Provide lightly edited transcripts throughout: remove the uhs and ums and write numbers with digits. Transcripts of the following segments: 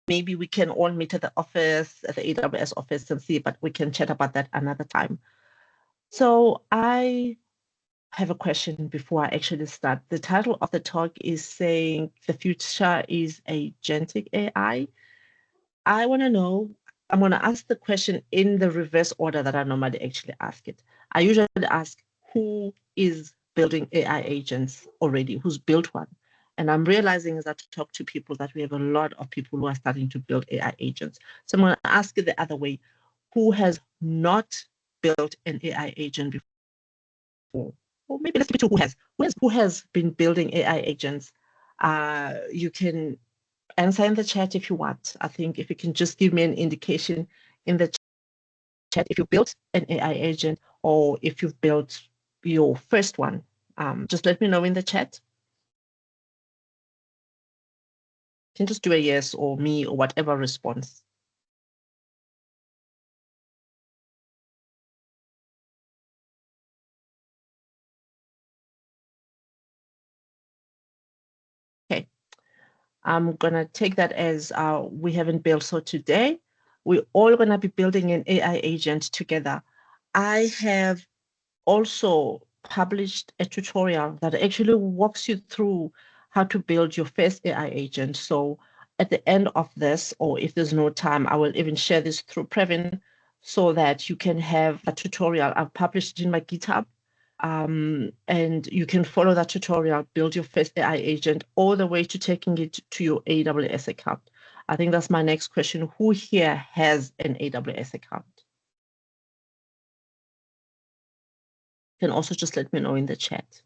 maybe we can all meet at the office, at the AWS office and see, but we can chat about that another time. So I have a question before I actually start. The title of the talk is saying the future is agentic AI. I want to know, I'm going to ask the question in the reverse order that I normally actually ask it. I usually ask, who is building AI agents already? Who's built one? And I'm realizing as I talk to people that we have a lot of people who are starting to build AI agents. So I'm going to ask it the other way. Who has not built an AI agent before? Or maybe let's keep it to who has. Who has been building AI agents? You can answer in the chat if you want. I think if you can just give me an indication in the chat if you built an AI agent or if you've built your first one. Just let me know in the chat. You can just do a yes or me or whatever response. Okay, I'm gonna take that as we haven't built. So today, we're all gonna be building an AI agent together. I have also published a tutorial that actually walks you through how to build your first AI agent. So at the end of this, or if there's no time, I will even share this through Previn so that you can have a tutorial. I've published it in my GitHub. And you can follow that tutorial, build your first AI agent, all the way to taking it to your AWS account. I think that's my next question. Who here has an AWS account? You can also just let me know in the chat.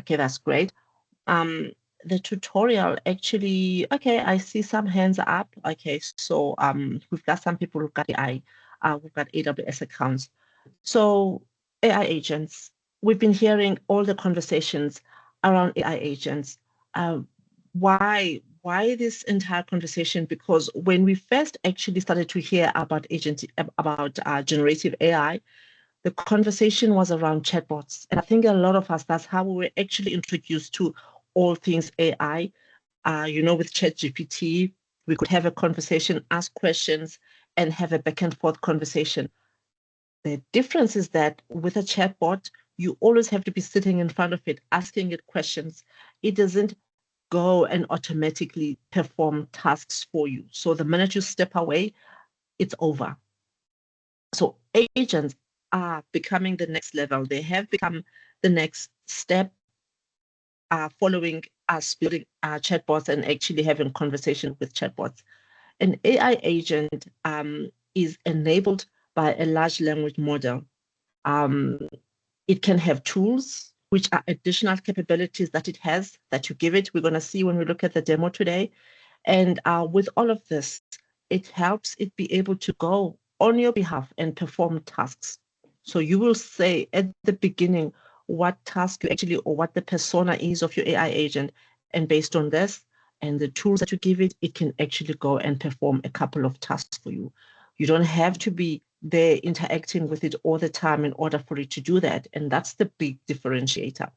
Okay, that's great. The tutorial actually, okay, I see some hands up. Okay, so we've got some people who've got AI, we've got AWS accounts. So AI agents, we've been hearing all the conversations around AI agents. Why this entire conversation? Because when we first actually started to hear about generative AI, the conversation was around chatbots. And I think a lot of us, that's how we were actually introduced to all things AI. With ChatGPT, we could have a conversation, ask questions, and have a back and forth conversation. The difference is that with a chatbot, you always have to be sitting in front of it, asking it questions. It doesn't go and automatically perform tasks for you. So the minute you step away, it's over. So agents are becoming the next level. They have become the next step, following us building chatbots and actually having conversation with chatbots. An AI agent is enabled by a large language model. It can have tools, which are additional capabilities that it has that you give it. We're going to see when we look at the demo today. And with all of this, it helps it be able to go on your behalf and perform tasks. So you will say at the beginning what task you actually, or what the persona is of your AI agent. And based on this and the tools that you give it, it can actually go and perform a couple of tasks for you. You don't have to be there interacting with it all the time in order for it to do that. And that's the big differentiator.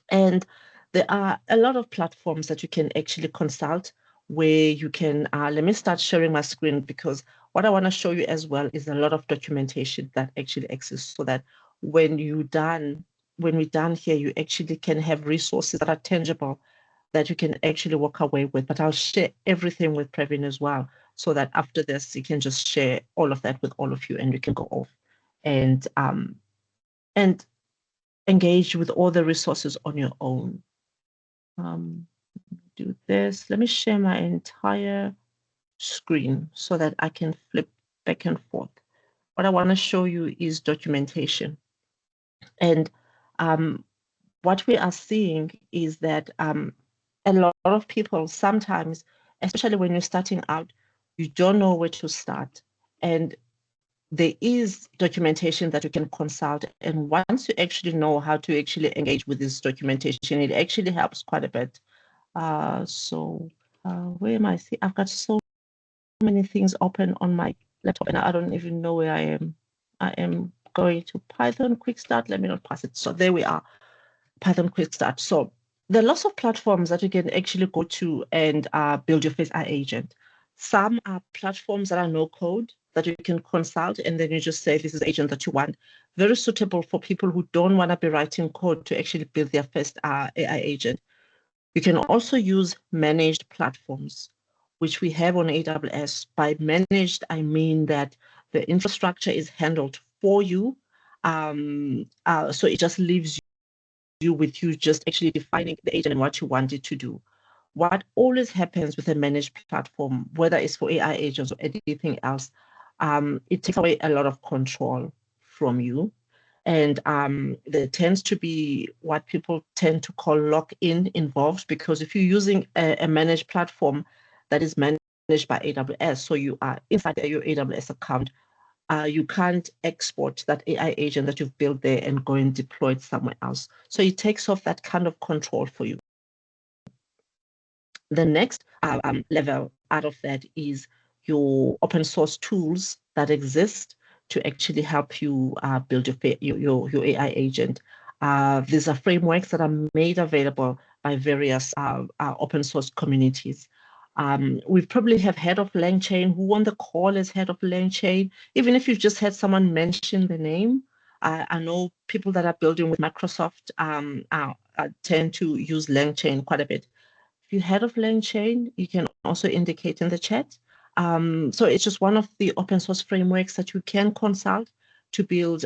And there are a lot of platforms that you can actually consult where you can, let me start sharing my screen, because what I want to show you as well is a lot of documentation that actually exists, so that when we're done here, you actually can have resources that are tangible that you can actually walk away with. But I'll share everything with Previn as well, so that after this, you can just share all of that with all of you and you can go off and engage with all the resources on your own. Do this. Let me share my entire screen so that I can flip back and forth. What I want to show you is documentation. And what we are seeing is that a lot of people sometimes, especially when you're starting out, you don't know where to start. And there is documentation that you can consult. And once you actually know how to actually engage with this documentation, it actually helps quite a bit. Where am I? See, I've got so many things open on my laptop and I don't even know where I am. I am going to Python quick start. Let me not pass it. So there we are. Python Quick Start. So there are lots of platforms that you can actually go to and build your Face AI agent. Some are platforms that are no code that you can consult, and then you just say this is the agent that you want. Very suitable for people who don't want to be writing code to actually build their first AI agent. You can also use managed platforms, which we have on AWS. By managed, I mean that the infrastructure is handled for you. So it just leaves you with you just actually defining the agent and what you want it to do. What always happens with a managed platform, whether it's for AI agents or anything else, it takes away a lot of control from you. And there tends to be what people tend to call lock-in involved, because if you're using a managed platform that is managed by AWS, so you are inside your AWS account, you can't export that AI agent that you've built there and go and deploy it somewhere else. So it takes off that kind of control for you. The next level out of that is your open source tools that exist to actually help you build your AI agent. These are frameworks that are made available by various open source communities. We probably have heard of LangChain. Who on the call has heard of LangChain? Even if you've just had someone mention the name, I know people that are building with Microsoft tend to use LangChain quite a bit. If you heard of LangChain, you can also indicate in the chat. So it's just one of the open source frameworks that you can consult to build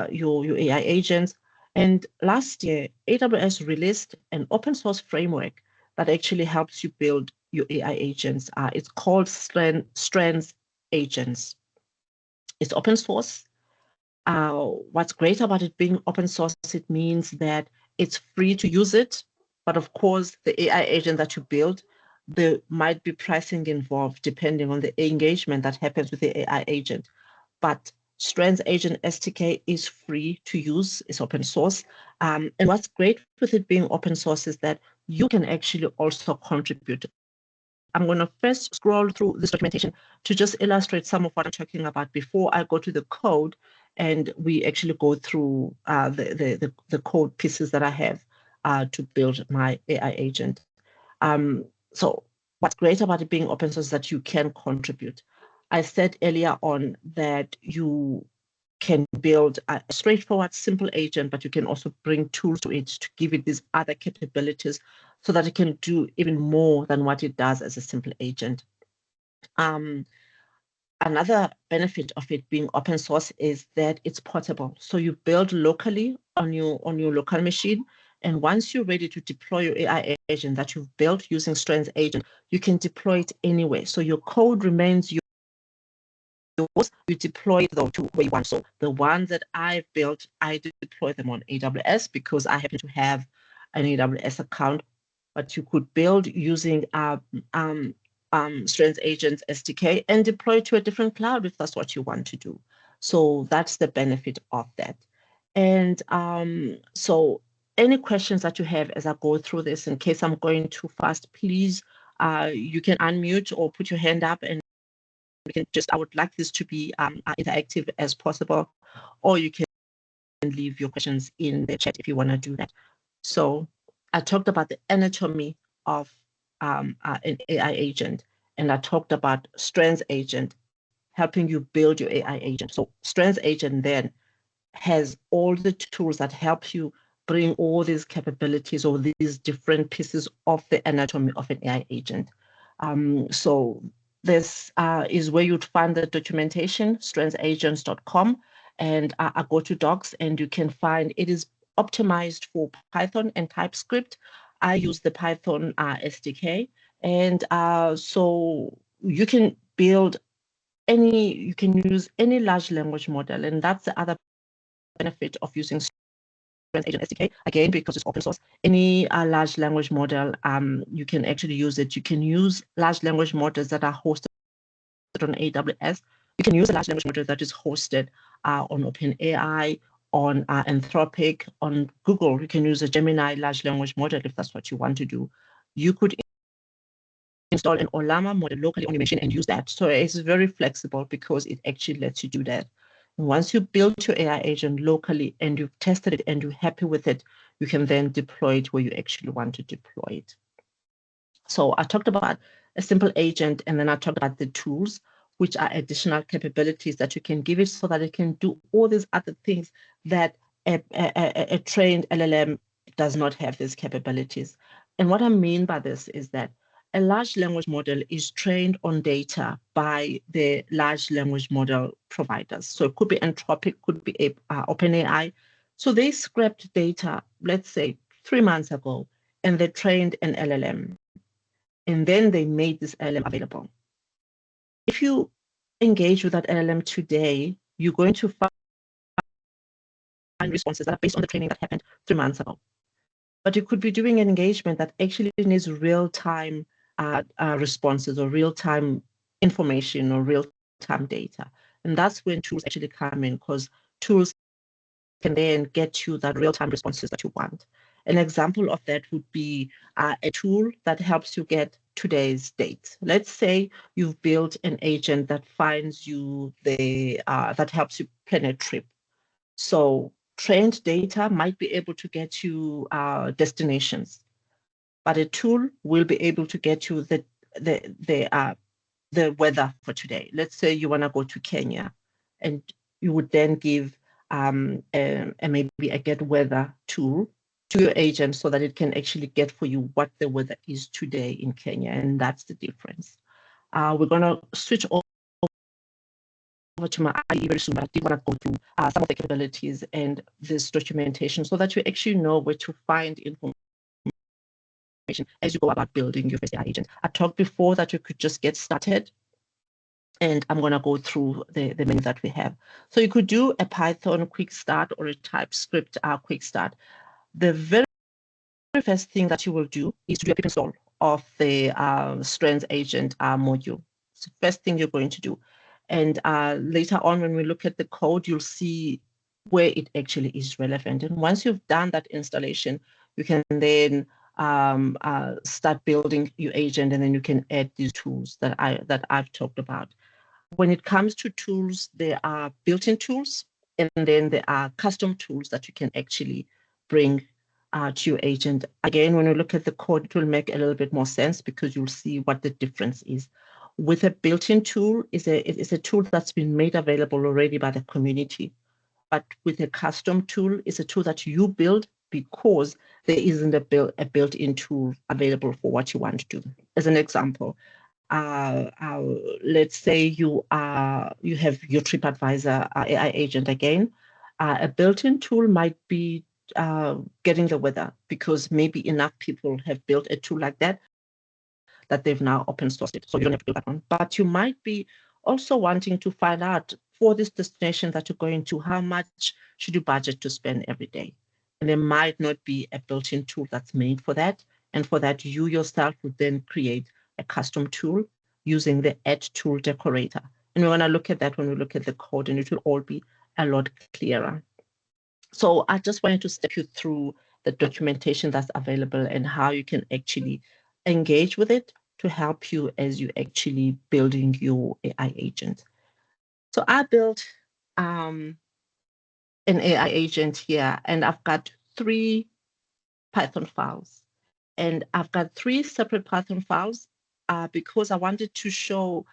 your AI agents. And last year, AWS released an open source framework that actually helps you build your AI agents. It's called Strands Agents. It's open source. What's great about it being open source, it means that it's free to use it. But of course, the AI agent that you build, there might be pricing involved depending on the engagement that happens with the AI agent. But Strands Agent SDK is free to use, it's open source. And what's great with it being open source is that you can actually also contribute. I'm going to first scroll through this documentation to just illustrate some of what I'm talking about before I go to the code and we actually go through the code pieces that I have to build my AI agent. So what's great about it being open source is that you can contribute. I said earlier on that you can build a straightforward, simple agent, but you can also bring tools to it to give it these other capabilities so that it can do even more than what it does as a simple agent. Another benefit of it being open source is that it's portable. So you build locally on your local machine, and once you're ready to deploy your AI agent that you've built using Strands Agent, you can deploy it anywhere. So your code remains yours. You deploy them to where you want. So the ones that I built, I deploy them on AWS because I happen to have an AWS account. But you could build using Strands Agents SDK and deploy to a different cloud if that's what you want to do. So that's the benefit of that. And so any questions that you have as I go through this, in case I'm going too fast, please, you can unmute or put your hand up and we can just, I would like this to be interactive as possible, or you can leave your questions in the chat if you want to do that. So I talked about the anatomy of an AI agent, and I talked about Strands Agent helping you build your AI agent. So Strands Agent then has all the tools that help you bring all these capabilities or these different pieces of the anatomy of an AI agent. So this is where you'd find the documentation, strandsagents.com, and I go to docs and you can find it is optimized for Python and TypeScript. I use the Python SDK, and so you can build you can use any large language model, and that's the other benefit of using Strands Agent SDK, again, because it's open source. Any large language model, you can actually use it. You can use large language models that are hosted on AWS. You can use a large language model that is hosted on OpenAI, on Anthropic, on Google. You can use a Gemini large language model if that's what you want to do. You could install an Ollama model locally on your machine and use that. So it's very flexible because it actually lets you do that. Once you build your AI agent locally and you've tested it and you're happy with it, you can then deploy it where you actually want to deploy it. So I talked about a simple agent, and then I talked about the tools, which are additional capabilities that you can give it so that it can do all these other things that a trained LLM does not have these capabilities. And what I mean by this is that a large language model is trained on data by the large language model providers. So it could be Anthropic, could be OpenAI. So they scraped data, let's say 3 months ago, and they trained an LLM. And then they made this LLM available. If you engage with that LLM today, you're going to find responses that are based on the training that happened 3 months ago. But you could be doing an engagement that actually needs real-time responses or real-time information or real-time data. And that's when tools actually come in, because tools can then get you that real-time responses that you want. An example of that would be a tool that helps you get today's date. Let's say you've built an agent that finds you that helps you plan a trip. So trained data might be able to get you destinations, but a tool will be able to get you the weather for today. Let's say you want to go to Kenya, and you would then give maybe a get weather tool to your agent so that it can actually get for you what the weather is today in Kenya, and that's the difference. We're going to switch over to my IE very soon, but I did want to go through some of the capabilities and this documentation so that you actually know where to find information as you go about building your first AI agent. I talked before that you could just get started, and I'm going to go through the menu that we have. So you could do a Python quick start or a TypeScript quick start. The very first thing that you will do is to do a pip install of the Strands agent module. It's the first thing you're going to do. And later on, when we look at the code, you'll see where it actually is relevant. And once you've done that installation, you can then start building your agent, and then you can add these tools that I've talked about. When it comes to tools, there are built-in tools, and then there are custom tools that you can actually bring to your agent. Again, when you look at the code, it will make a little bit more sense because you'll see what the difference is. With a built-in tool, it's a tool that's been made available already by the community. But with a custom tool, it's a tool that you build because there isn't a built-in tool available for what you want to do. As an example, let's say you have your TripAdvisor AI agent again. A built-in tool might be getting the weather, because maybe enough people have built a tool like that they've now open sourced it. So you don't have to do that one. But you might be also wanting to find out, for this destination that you're going to, how much should you budget to spend every day? And there might not be a built-in tool that's made for that. And for that, you yourself would then create a custom tool using the Add Tool Decorator. And we're going to look at that when we look at the code, and it will all be a lot clearer. So I just wanted to step you through the documentation that's available and how you can actually engage with it to help you as you actually building your AI agent. So I built an AI agent here, and I've got 3 Python files. And I've got 3 separate Python files because I wanted to show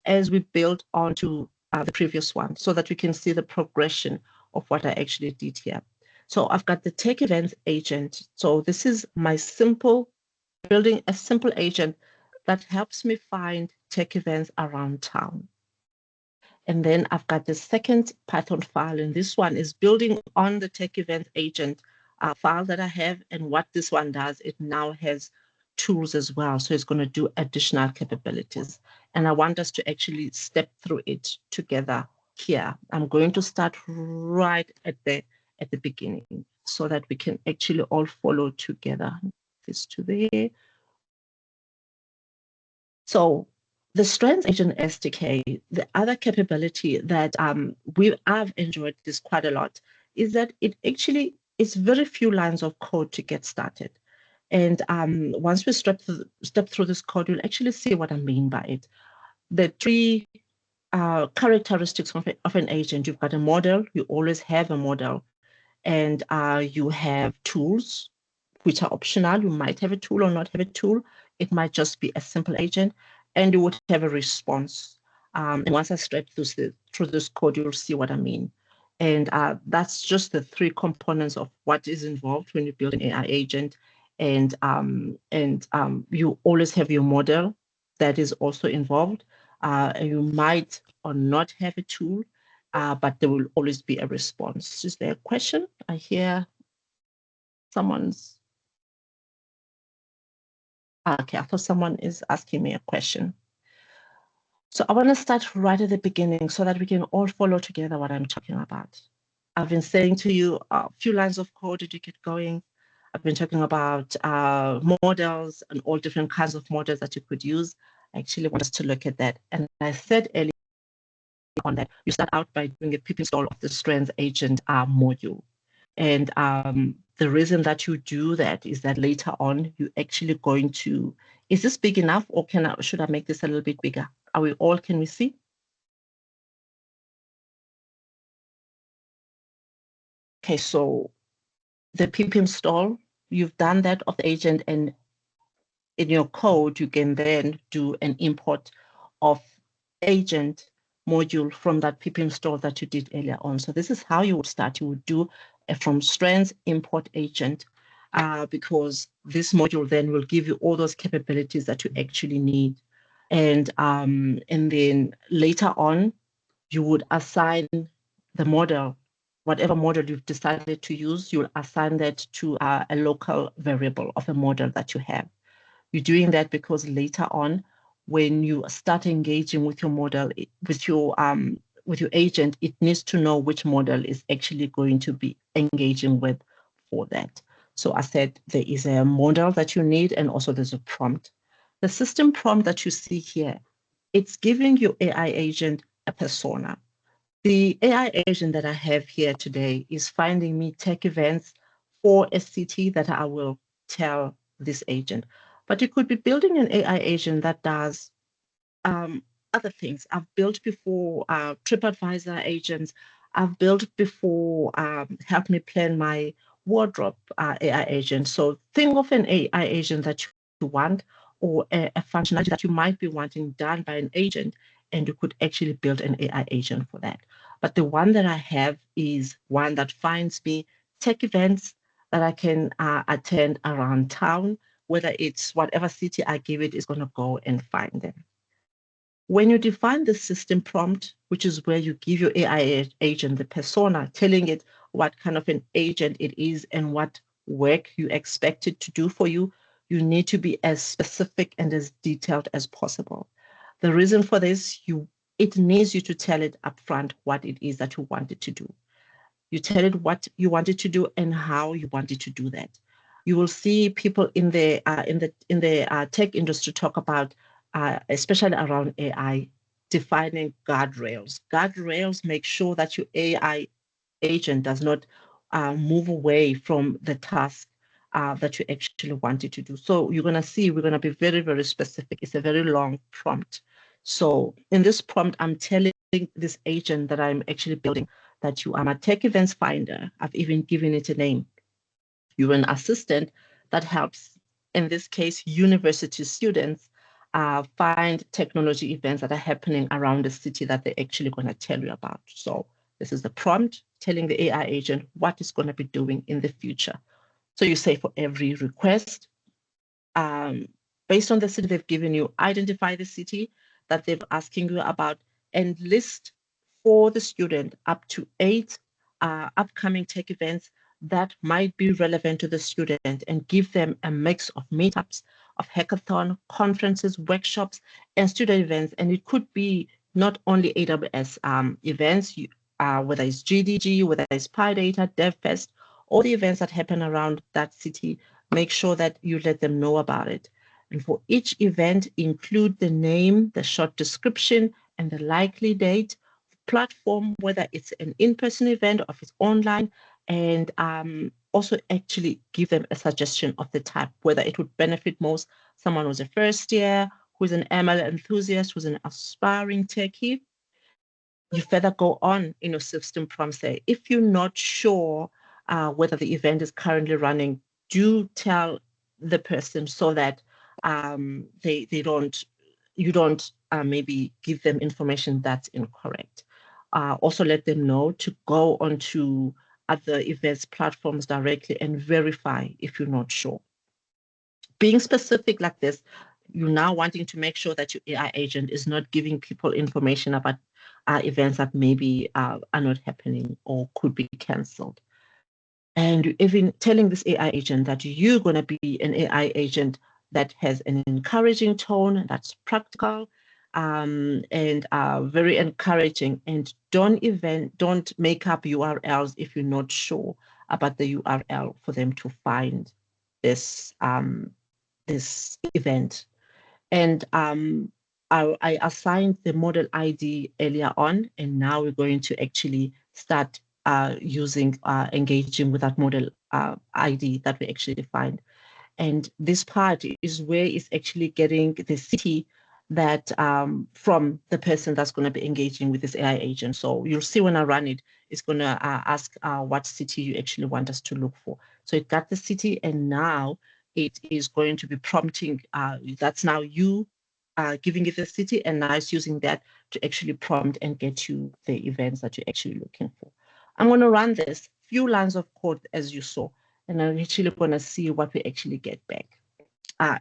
as we build onto the previous one so that we can see the progression of what I actually did here. So I've got the tech events agent. So this is my building a simple agent that helps me find tech events around town. And then I've got the second Python file, and this one is building on the tech event agent file that I have. And what this one does, it now has tools as well. So it's going to do additional capabilities. And I want us to actually step through it together here. I'm going to start right at the beginning so that we can actually all follow together. This to there. So the Strands Agent SDK, the other capability that I've enjoyed this quite a lot is that it actually is very few lines of code to get started. And once we step through this code, you'll actually see what I mean by it. The 3 characteristics of an agent. You've got a model, you always have a model, and you have tools which are optional. You might have a tool or not have a tool. It might just be a simple agent, and you would have a response. And once I step through this code, you'll see what I mean. And that's just the three components of what is involved when you build an AI agent. And you always have your model that is also involved. And you might or not have a tool, but there will always be a response. Is there a question? I hear someone's. Okay, I thought someone is asking me a question. So I want to start right at the beginning so that we can all follow together what I'm talking about. I've been saying to you a few lines of code to get going. I've been talking about models and all different kinds of models that you could use. I actually want us to look at that. And I said earlier on that you start out by doing a pip install of the Strands agent module. And the reason that you do that is that later on, you're actually going to, is this big enough or should I make this a little bit bigger? Can we see? Okay, so the pip install, you've done that of the agent, and in your code, you can then do an import of agent module from that pip install that you did earlier on. So this is how you would start. You would do a from strands import agent because this module then will give you all those capabilities that you actually need. And then later on, you would assign the model, whatever model you've decided to use, you'll assign that to a local variable of a model that you have. You're doing that because later on, when you start engaging with your model, with your agent, it needs to know which model is actually going to be engaging with for that. So I said there is a model that you need, and also there's a prompt. The system prompt that you see here, it's giving your AI agent a persona. The AI agent that I have here today is finding me tech events for a city that I will tell this agent. But you could be building an AI agent that does other things. I've built before TripAdvisor agents. I've built before help me plan my wardrobe AI agent. So think of an AI agent that you want or a functionality that you might be wanting done by an agent, and you could actually build an AI agent for that. But the one that I have is one that finds me tech events that I can attend around town, whether it's whatever city I give it is going to go and find them. When you define the system prompt, which is where you give your AI agent the persona, telling it what kind of an agent it is and what work you expect it to do for you, you need to be as specific and as detailed as possible. The reason for this, it needs you to tell it upfront what it is that you want it to do. You tell it what you want it to do and how you want it to do that. You will see people in the tech industry talk about, especially around AI, defining guardrails. Guardrails make sure that your AI agent does not move away from the task that you actually want it to do. So you're going to see we're going to be very, very specific. It's a very long prompt. So in this prompt, I'm telling this agent that I'm actually building that you are a tech events finder. I've even given it a name. You're an assistant that helps, in this case, university students find technology events that are happening around the city that they're actually going to tell you about. So this is the prompt telling the AI agent what it's going to be doing in the future. So you say for every request, um, based on the city they've given you, identify the city that they're asking you about and list for the student up to 8 upcoming tech events that might be relevant to the student, and give them a mix of meetups, of hackathon, conferences, workshops, and student events. And it could be not only AWS events, whether it's GDG, whether it's PyData, DevFest, all the events that happen around that city, make sure that you let them know about it. And for each event, include the name, the short description, and the likely date, platform, whether it's an in-person event or if it's online, and also actually give them a suggestion of the type, whether it would benefit most someone who's a first year, who's an ML enthusiast, who's an aspiring techie. you further go on in your system prompt, say, if you're not sure whether the event is currently running, do tell the person so that they don't, you don't maybe give them information that's incorrect. Also let them know to go onto other events platforms directly and verify if you're not sure. Being specific like this, you're now wanting to make sure that your AI agent is not giving people information about events that maybe are not happening or could be cancelled. And even telling this AI agent that you're going to be an AI agent that has an encouraging tone, that's practical, and very encouraging. And don't make up URLs if you're not sure about the URL for them to find this this event. And I assigned the model ID earlier on, and now we're going to actually start using engaging with that model ID that we actually defined. And this part is where it's actually getting the city that from the person that's going to be engaging with this AI agent. So you'll see when I run it, it's going to ask what city you actually want us to look for. So it got the city, and now it is going to be prompting. That's now you giving it the city, and now it's using that to actually prompt and get you the events that you're actually looking for. I'm going to run this few lines of code as you saw, and I'm actually going to see what we actually get back.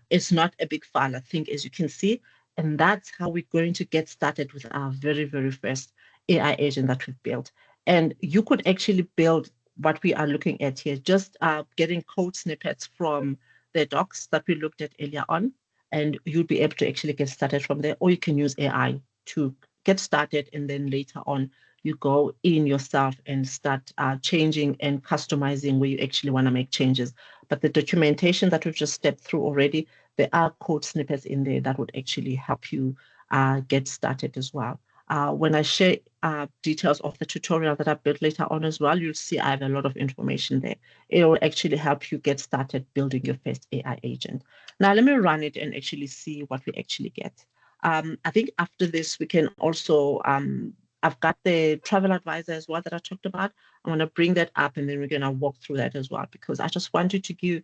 It's not a big file, I think, as you can see, and that's how we're going to get started with our very, very first AI agent that we've built. And you could actually build what we are looking at here, just getting code snippets from the docs that we looked at earlier on, and you'll be able to actually get started from there, or you can use AI to get started, and then later on, you go in yourself and start changing and customizing where you actually want to make changes. But the documentation that we've just stepped through already, there are code snippets in there that would actually help you get started as well. When I share details of the tutorial that I built later on as well, you'll see I have a lot of information there. It will actually help you get started building your first AI agent. Now, let me run it and actually see what we actually get. I think after this, we can also I've got the travel advisor as well that I talked about. I'm going to bring that up, and then we're going to walk through that as well, because I just wanted to get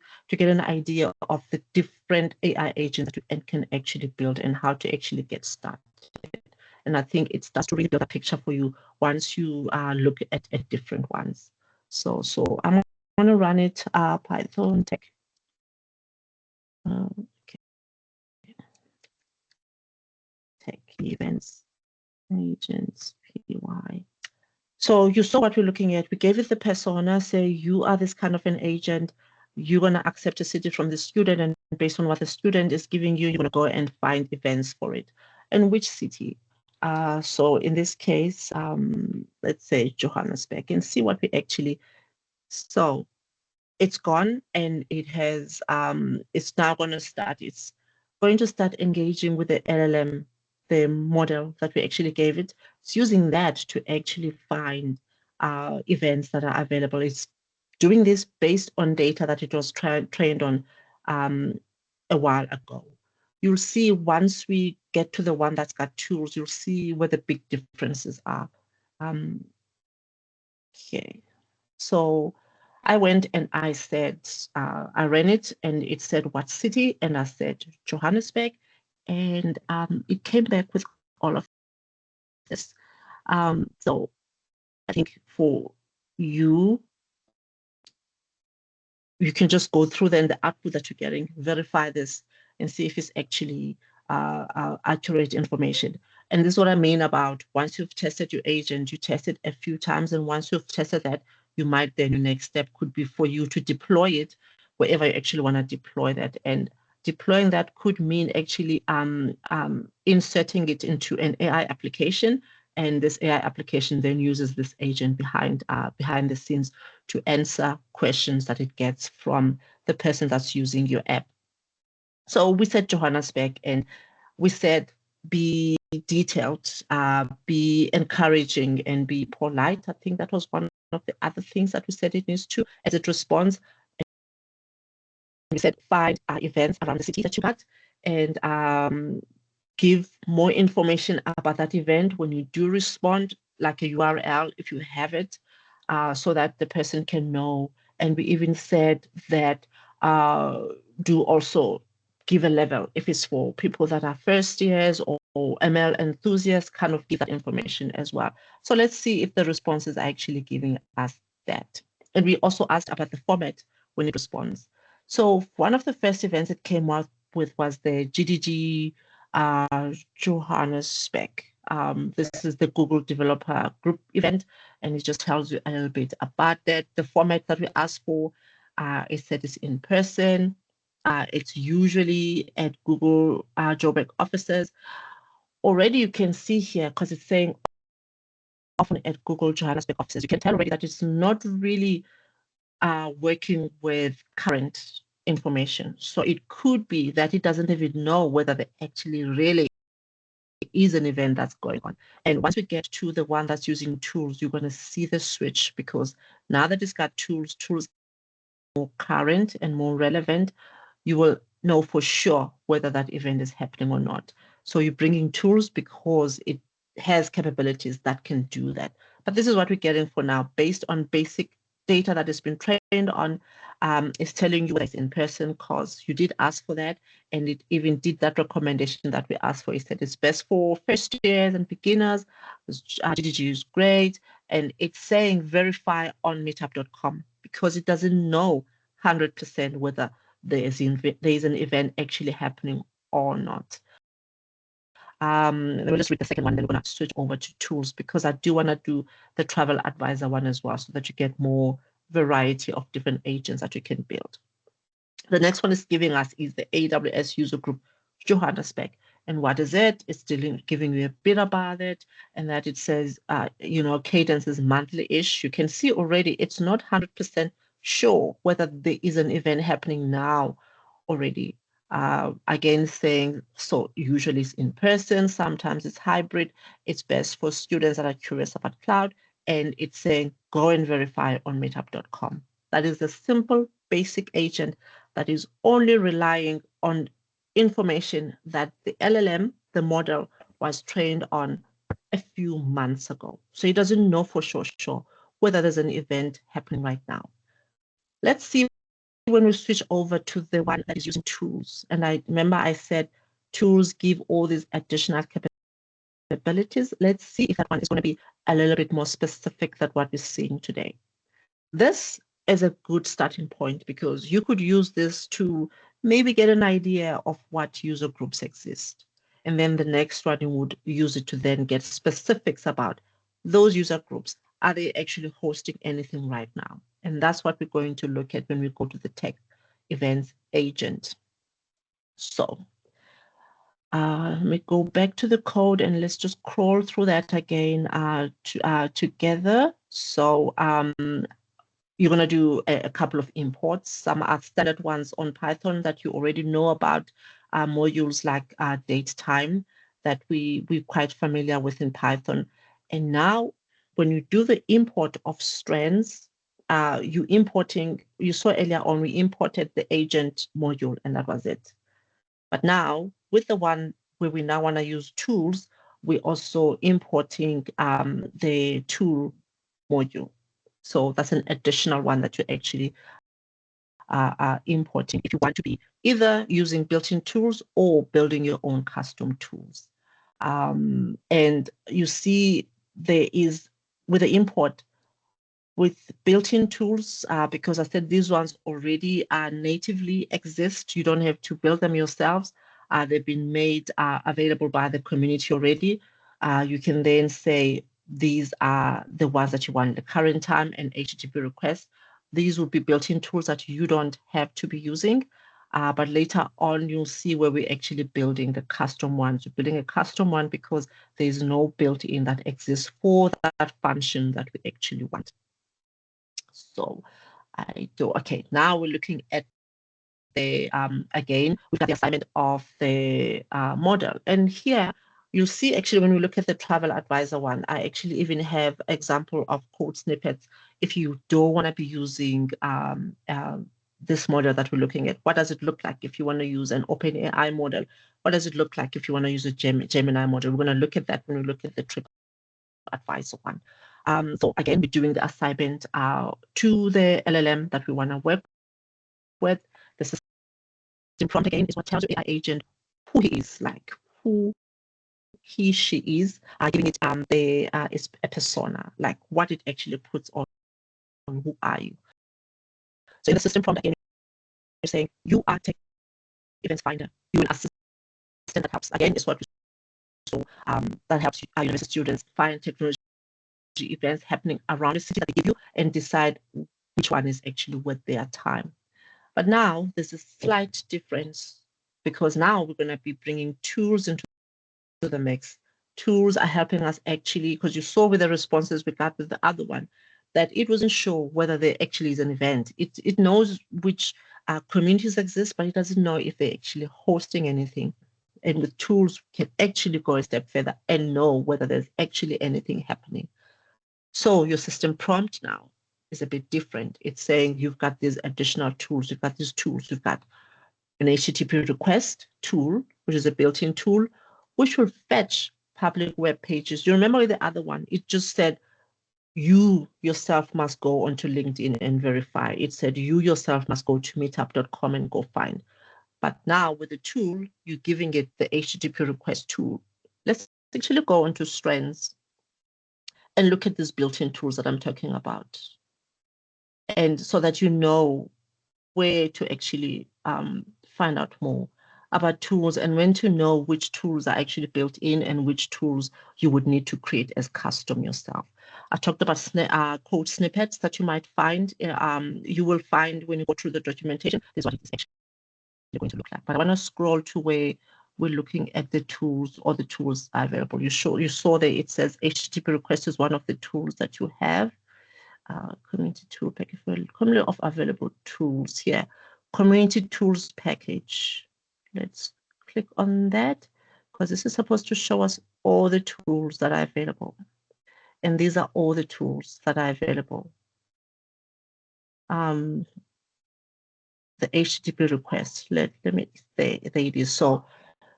an idea of the different AI agents that you can actually build and how to actually get started. And I think it starts to really build a picture for you once you look at different ones. So I'm going to run it Python tech. Okay. Tech events agents py. So you saw what we're looking at. We gave it the persona, say you are this kind of an agent. You're going to accept a city from the student, and based on what the student is giving you, you're going to go and find events for it. And which city? So in this case, let's say Johannesburg, and see what we actually. So it's gone, and it has. It's now going to start. It's going to start engaging with the LLM, the model that we actually gave it. It's using that to actually find events that are available. It's doing this based on data that it was trained on a while ago. You'll see once we get to the one that's got tools, you'll see where the big differences are. Okay, so I went and I said, I ran it, and it said what city, and I said Johannesburg, and it came back with all of this. So I think for you, you can just go through then the output that you're getting, verify this, and see if it's actually accurate information. And this is what I mean about once you've tested your agent, you test it a few times, and once you've tested that, you might then, your next step could be for you to deploy it wherever you actually want to deploy that. And deploying that could mean actually inserting it into an AI application, and this AI application then uses this agent behind the scenes to answer questions that it gets from the person that's using your app. So we said Johannesburg, and we said be detailed, be encouraging, and be polite. I think that was one of the other things that we said it needs to as it responds. We said find events around the city that you got, and give more information about that event when you do respond. like a URL if you have it, so that the person can know. And we even said that do also give a level if it's for people that are first years or ML enthusiasts, kind of give that information as well. So let's see if the responses are actually giving us that. And we also asked about the format when it responds. So one of the first events it came out with was the GDG Johannesburg. This is the Google Developer Group event, and it just tells you a little bit about that. The format that we asked for, it said it's in person. It's usually at Google Joburg offices. Already you can see here, because it's saying often at Google Johannesburg offices, you can tell already that it's not really working with current information. So it could be that it doesn't even know whether there actually really is an event that's going on. And once we get to the one that's using tools, you're going to see the switch, because now that it's got tools more current and more relevant, you will know for sure whether that event is happening or not. So you're bringing tools because it has capabilities that can do that. But this is what we're getting for now, based on basic data that has been trained on. It's telling you whether it's in person, because you did ask for that, and it even did that recommendation that we asked for. It said it's best for first years and beginners. GDG is great, and it's saying verify on meetup.com, because it doesn't know 100% whether there is an event actually happening or not. Let me just read the second one, then we're going to switch over to tools, because I do want to do the travel advisor one as well, so that you get more variety of different agents that you can build. The next one is giving us is the AWS user group Johannesburg. And what is it? It's giving you a bit about it, and that it says, cadence is monthly-ish. You can see already it's not 100% sure whether there is an event happening now already. Again, saying, so usually it's in person, sometimes it's hybrid. It's best for students that are curious about cloud, and it's saying, go and verify on meetup.com. That is the simple, basic agent that is only relying on information that the LLM, the model, was trained on a few months ago. So it doesn't know for sure whether there's an event happening right now. Let's see when we switch over to the one that is using tools. And I remember I said tools give all these additional capabilities. Let's see if that one is going to be a little bit more specific than what we're seeing today. This is a good starting point, because you could use this to maybe get an idea of what user groups exist. And then the next one, you would use it to then get specifics about those user groups. Are they actually hosting anything right now? And that's what we're going to look at when we go to the tech events agent. So let me go back to the code and let's just crawl through that again together. So you're going to do a couple of imports. Some are standard ones on Python that you already know about, modules like date time that we're quite familiar with in Python. And now when you do the import of strands, you saw earlier on, we imported the agent module and that was it. But now with the one where we now want to use tools, we're also importing the tool module. So that's an additional one that you actually are importing if you want to be either using built-in tools or building your own custom tools. And you see there is, with the import, with built-in tools, because I said these ones already natively exist. You don't have to build them yourselves. They've been made available by the community already. You can then say these are the ones that you want in the current time and HTTP requests. These will be built-in tools that you don't have to be using. But later on, you'll see where we're actually building the custom ones. We're building a custom one because there's no built-in that exists for that function that we actually want. So okay, now we're looking at the, again, we've got the assignment of the model. And here you'll see actually when we look at the travel advisor one, I actually even have example of code snippets. If you don't want to be using this model that we're looking at, what does it look like if you want to use an OpenAI model? What does it look like if you want to use a Gemini model? We're going to look at that when we look at the triple advise one. So again, we're doing the assignment to the LLM that we want to work with. The system prompt again is what tells your AI agent who he is, like who he, she is, giving it is a persona, like what it actually puts on who are you. So in the system prompt again, you're saying you are tech events finder, you an assistant that helps. Again, is what we saw that helps university students find technology events happening around the city that they give you and decide which one is actually worth their time. But now there's a slight difference because now we're going to be bringing tools into the mix. Tools are helping us actually, because you saw with the responses we got with the other one, that it wasn't sure whether there actually is an event. It knows which communities exist, but it doesn't know if they're actually hosting anything. And with tools, we can actually go a step further and know whether there's actually anything happening. So your system prompt now is a bit different. It's saying you've got these additional tools, you've got these tools, you've got an HTTP request tool, which is a built-in tool, which will fetch public web pages. You remember with the other one, it just said you yourself must go onto LinkedIn and verify. It said you yourself must go to meetup.com and go find. But now with the tool, you're giving it the HTTP request tool. Let's actually go onto Strengths and look at these built-in tools that I'm talking about. And so that you know where to actually find out more about tools and when to know which tools are actually built in and which tools you would need to create as custom yourself. I talked about code snippets that you might find. You will find when you go through the documentation, this is what it is actually going to look like. But I want to scroll to where we're looking at the tools or the tools are available. You saw that it says HTTP request is one of the tools that you have. Community tool package, community of available tools here. Community tools package. Let's click on that because this is supposed to show us all the tools that are available. And these are all the tools that are available. The HTTP request, let me, there it is. So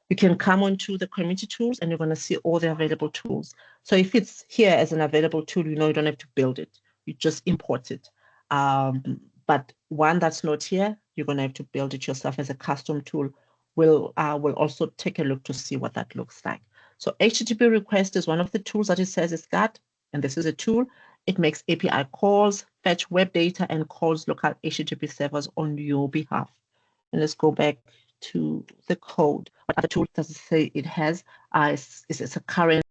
you can come onto the community tools and you're going to see all the available tools. So if it's here as an available tool, you know you don't have to build it. You just import it. But one that's not here, you're going to have to build it yourself as a custom tool. We'll also take a look to see what that looks like. So HTTP request is one of the tools that it says it's got, and this is a tool. It makes API calls, fetch web data, and calls local HTTP servers on your behalf. And let's go back to the code. What other tool does it say it has? It's a current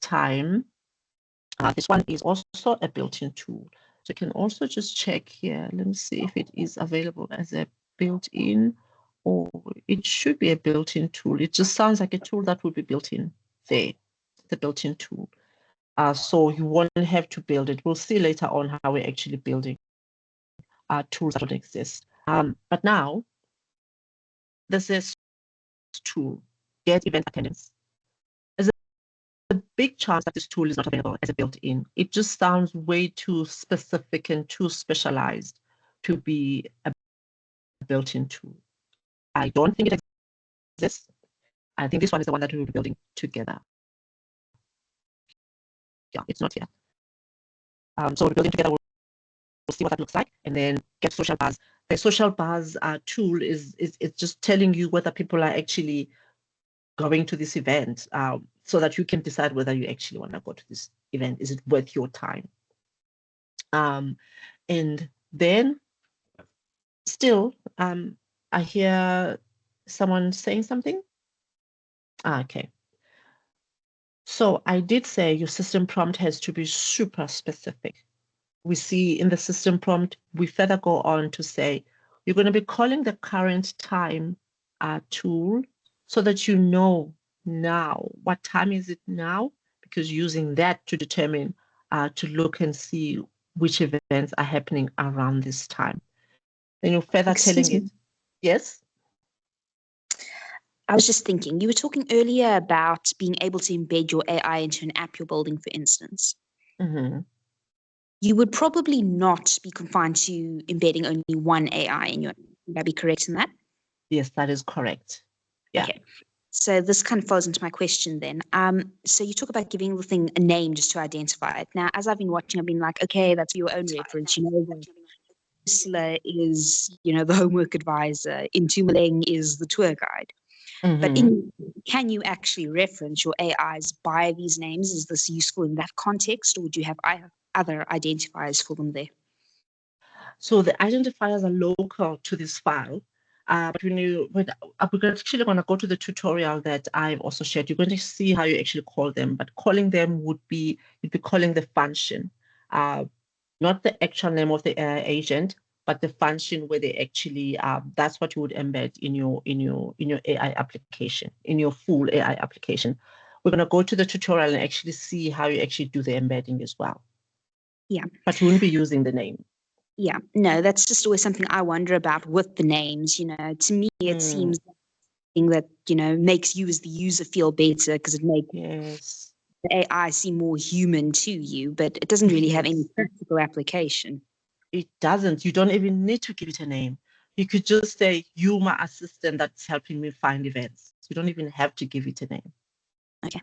time. This one is also a built-in tool. So you can also just check here. Let me see if it is available as a built-in, or it should be a built-in tool. It just sounds like a tool that would be built in there, the built-in tool. So you won't have to build it. We'll see later on how we're actually building tools that don't exist. But now, there's this tool, get event attendance. There's a big chance that this tool is not available as a built-in. It just sounds way too specific and too specialized to be a built-in tool. I don't think it exists. I think this one is the one that we'll be building together. Yeah, it's not here. So we're building together. We'll see what that looks like, and then get social buzz. The social buzz tool is just telling you whether people are actually going to this event, so that you can decide whether you actually want to go to this event. Is it worth your time? And then still, I hear someone saying something. Okay. So I did say your system prompt has to be super specific. We see in the system prompt, we further go on to say, you're going to be calling the current time tool so that you know now, what time is it now? Because using that to determine, to look and see which events are happening around this time. Then you're further telling it, yes? I was just thinking, you were talking earlier about being able to embed your AI into an app you're building, for instance. Mm-hmm. You would probably not be confined to embedding only one AI in your app. Would I be correct in that? Yes, that is correct. Yeah. Okay. So this kind of falls into my question then. So you talk about giving the thing a name just to identify it. Now, as I've been watching, I've been like, okay, that's your own reference. You know that Ursula is, the homework advisor. Intumaleng is the tour guide. But Mm-hmm. can you actually reference your AIs by these names? Is this useful in that context, or do you have other identifiers for them there? So the identifiers are local to this file. But we're actually going to go to the tutorial that I've also shared. You're going to see how you actually call them, but calling them you'd be calling the function, not the actual name of the agent, but the function where they actually, that's what you would embed in your AI application, in your full AI application. We're going to go to the tutorial and actually see how you actually do the embedding as well. Yeah. But we won't be using the name. Yeah, no, that's just always something I wonder about with the names. To me, it seems thing that makes you as the user feel better because it makes Yes. the AI seem more human to you, but it doesn't really have any Yes. practical application. It doesn't. You don't even need to give it a name. You could just say, you, my assistant that's helping me find events. You don't even have to give it a name. Okay,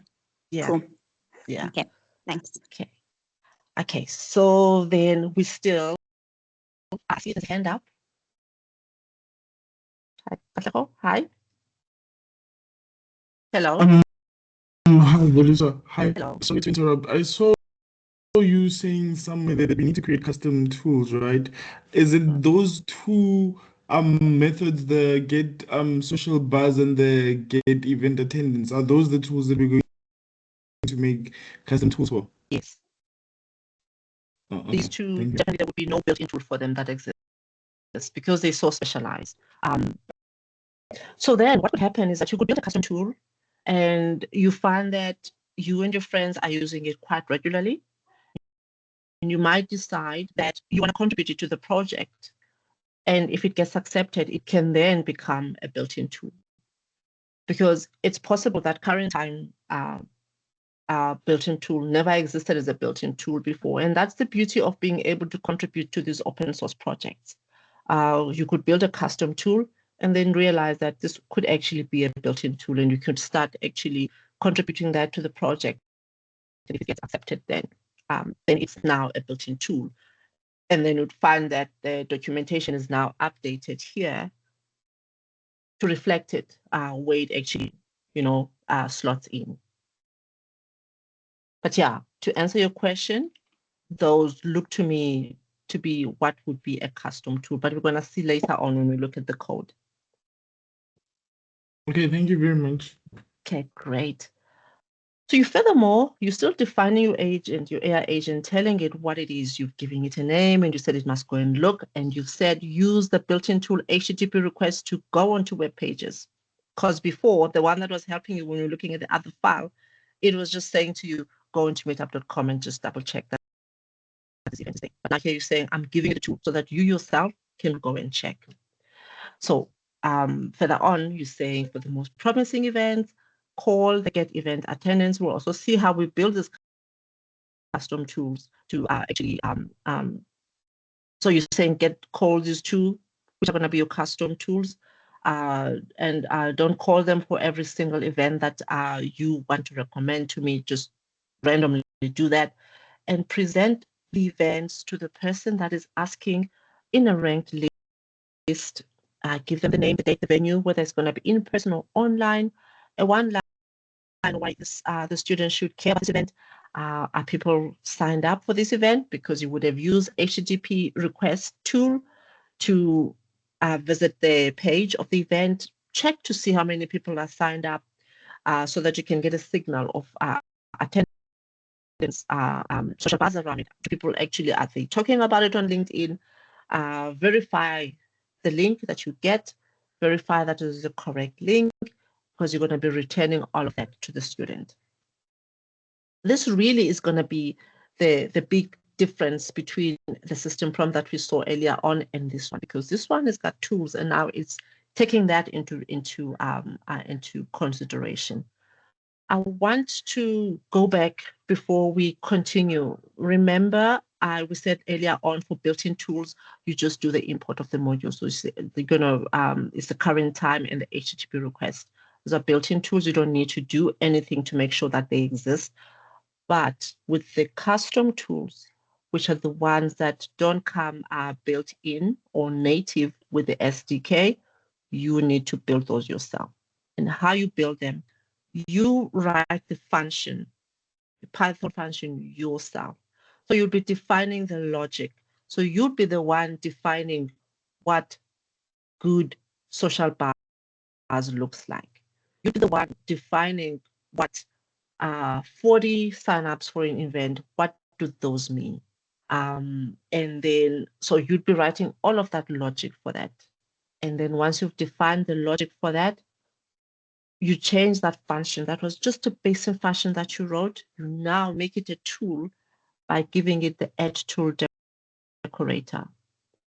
Yeah. cool. Yeah. Okay, thanks. Okay. Okay. So then we still, I see the hand up. Hi. Katlego. Hi. Hello. Hi, Velisa. Hi. Hello. Sorry to interrupt. I saw you saying somewhere that we need to create custom tools, right? Is it those two methods, the get social buzz and the get event attendance? Are those the tools that we're going to make custom tools for? Yes. These Okay. two, Thank you. definitely there would be no built-in tool for them that exists because they're so specialized. So then what would happen is that you could build a custom tool and you find that you and your friends are using it quite regularly. And you might decide that you want to contribute it to the project. And if it gets accepted, it can then become a built-in tool. Because it's possible that current time built-in tool never existed as a built-in tool before. And that's the beauty of being able to contribute to these open source projects. You could build a custom tool and then realize that this could actually be a built-in tool and you could start actually contributing that to the project. And if it gets accepted, then it's now a built-in tool. And then you'd find that the documentation is now updated here to reflect it where it actually, slots in. But yeah, to answer your question, those look to me to be what would be a custom tool, but we're going to see later on when we look at the code. Okay, thank you very much. Okay, great. So furthermore, you're still defining your agent, your AI agent, telling it what it is. You've given it a name and you said it must go and look. And you've said use the built-in tool HTTP request to go onto web pages. Because before, the one that was helping you when you're looking at the other file, it was just saying to you, go into meetup.com and just double check that this event is there. But now here you're saying, I'm giving it a tool so that you yourself can go and check. So further on, you're saying for the most promising events, call the get event attendance. We'll also see how we build these custom tools to actually, so you're saying get call these two, which are going to be your custom tools, and don't call them for every single event that you want to recommend to me. Just randomly do that and present the events to the person that is asking in a ranked list. Give them the name, the date, the venue, whether it's going to be in person or online. A one line why the students should care about this event. Are people signed up for this event? Because you would have used HTTP request tool to visit the page of the event, check to see how many people are signed up so that you can get a signal of attendance, social buzz around it. People actually are they talking about it on LinkedIn? Verify the link that you get, verify that it is the correct link because you're going to be returning all of that to the student. This really is going to be the big difference between the system prompt that we saw earlier on and this one, because this one has got tools and now it's taking that into consideration. I want to go back before we continue. Remember, we said earlier on for built-in tools, you just do the import of the module. So you're gonna it's the current time and the HTTP request. These are built-in tools. You don't need to do anything to make sure that they exist. But with the custom tools, which are the ones that don't come built in or native with the SDK, you need to build those yourself. And how you build them, you write the function, the Python function yourself. So you'll be defining the logic. So you'll be the one defining what good social bars looks like. You'll be the one defining what 40 signups for an event, what do those mean? And then, so you'd be writing all of that logic for that. And then once you've defined the logic for that, you change that function. That was just a basic function that you wrote. You now make it a tool by giving it the add tool decorator.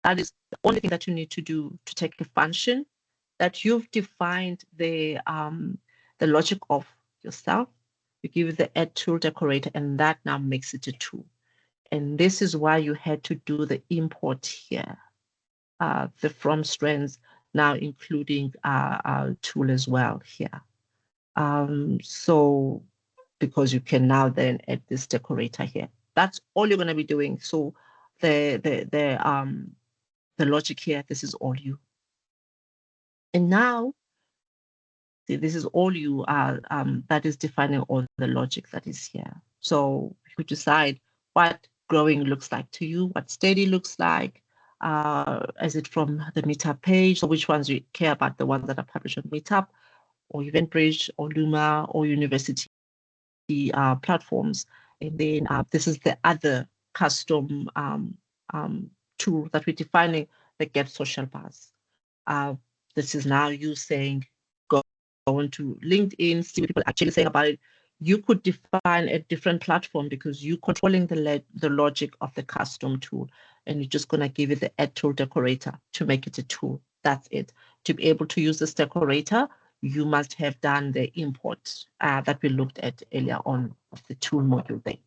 That is the only thing that you need to do to take a function that you've defined the logic of yourself. You give it the add tool decorator, and that now makes it a tool. And this is why you had to do the import here, the from strands now including tool as well here. So because you can now then add this decorator here. That's all you're going to be doing. So the logic here, this is all you. And now this is all you are that is defining all the logic that is here. So you decide what growing looks like to you, what steady looks like. Is it from the Meetup page? So which ones you care about, the ones that are published on Meetup or Eventbridge or Luma or university platforms. And then this is the other custom tool that we're defining, the Get Social Bars. This is now you saying, go onto LinkedIn, see what people are actually saying about it. You could define a different platform because you're controlling the logic of the custom tool, and you're just going to give it the add tool decorator to make it a tool. That's it. To be able to use this decorator, you must have done the import that we looked at earlier on of the tool module there.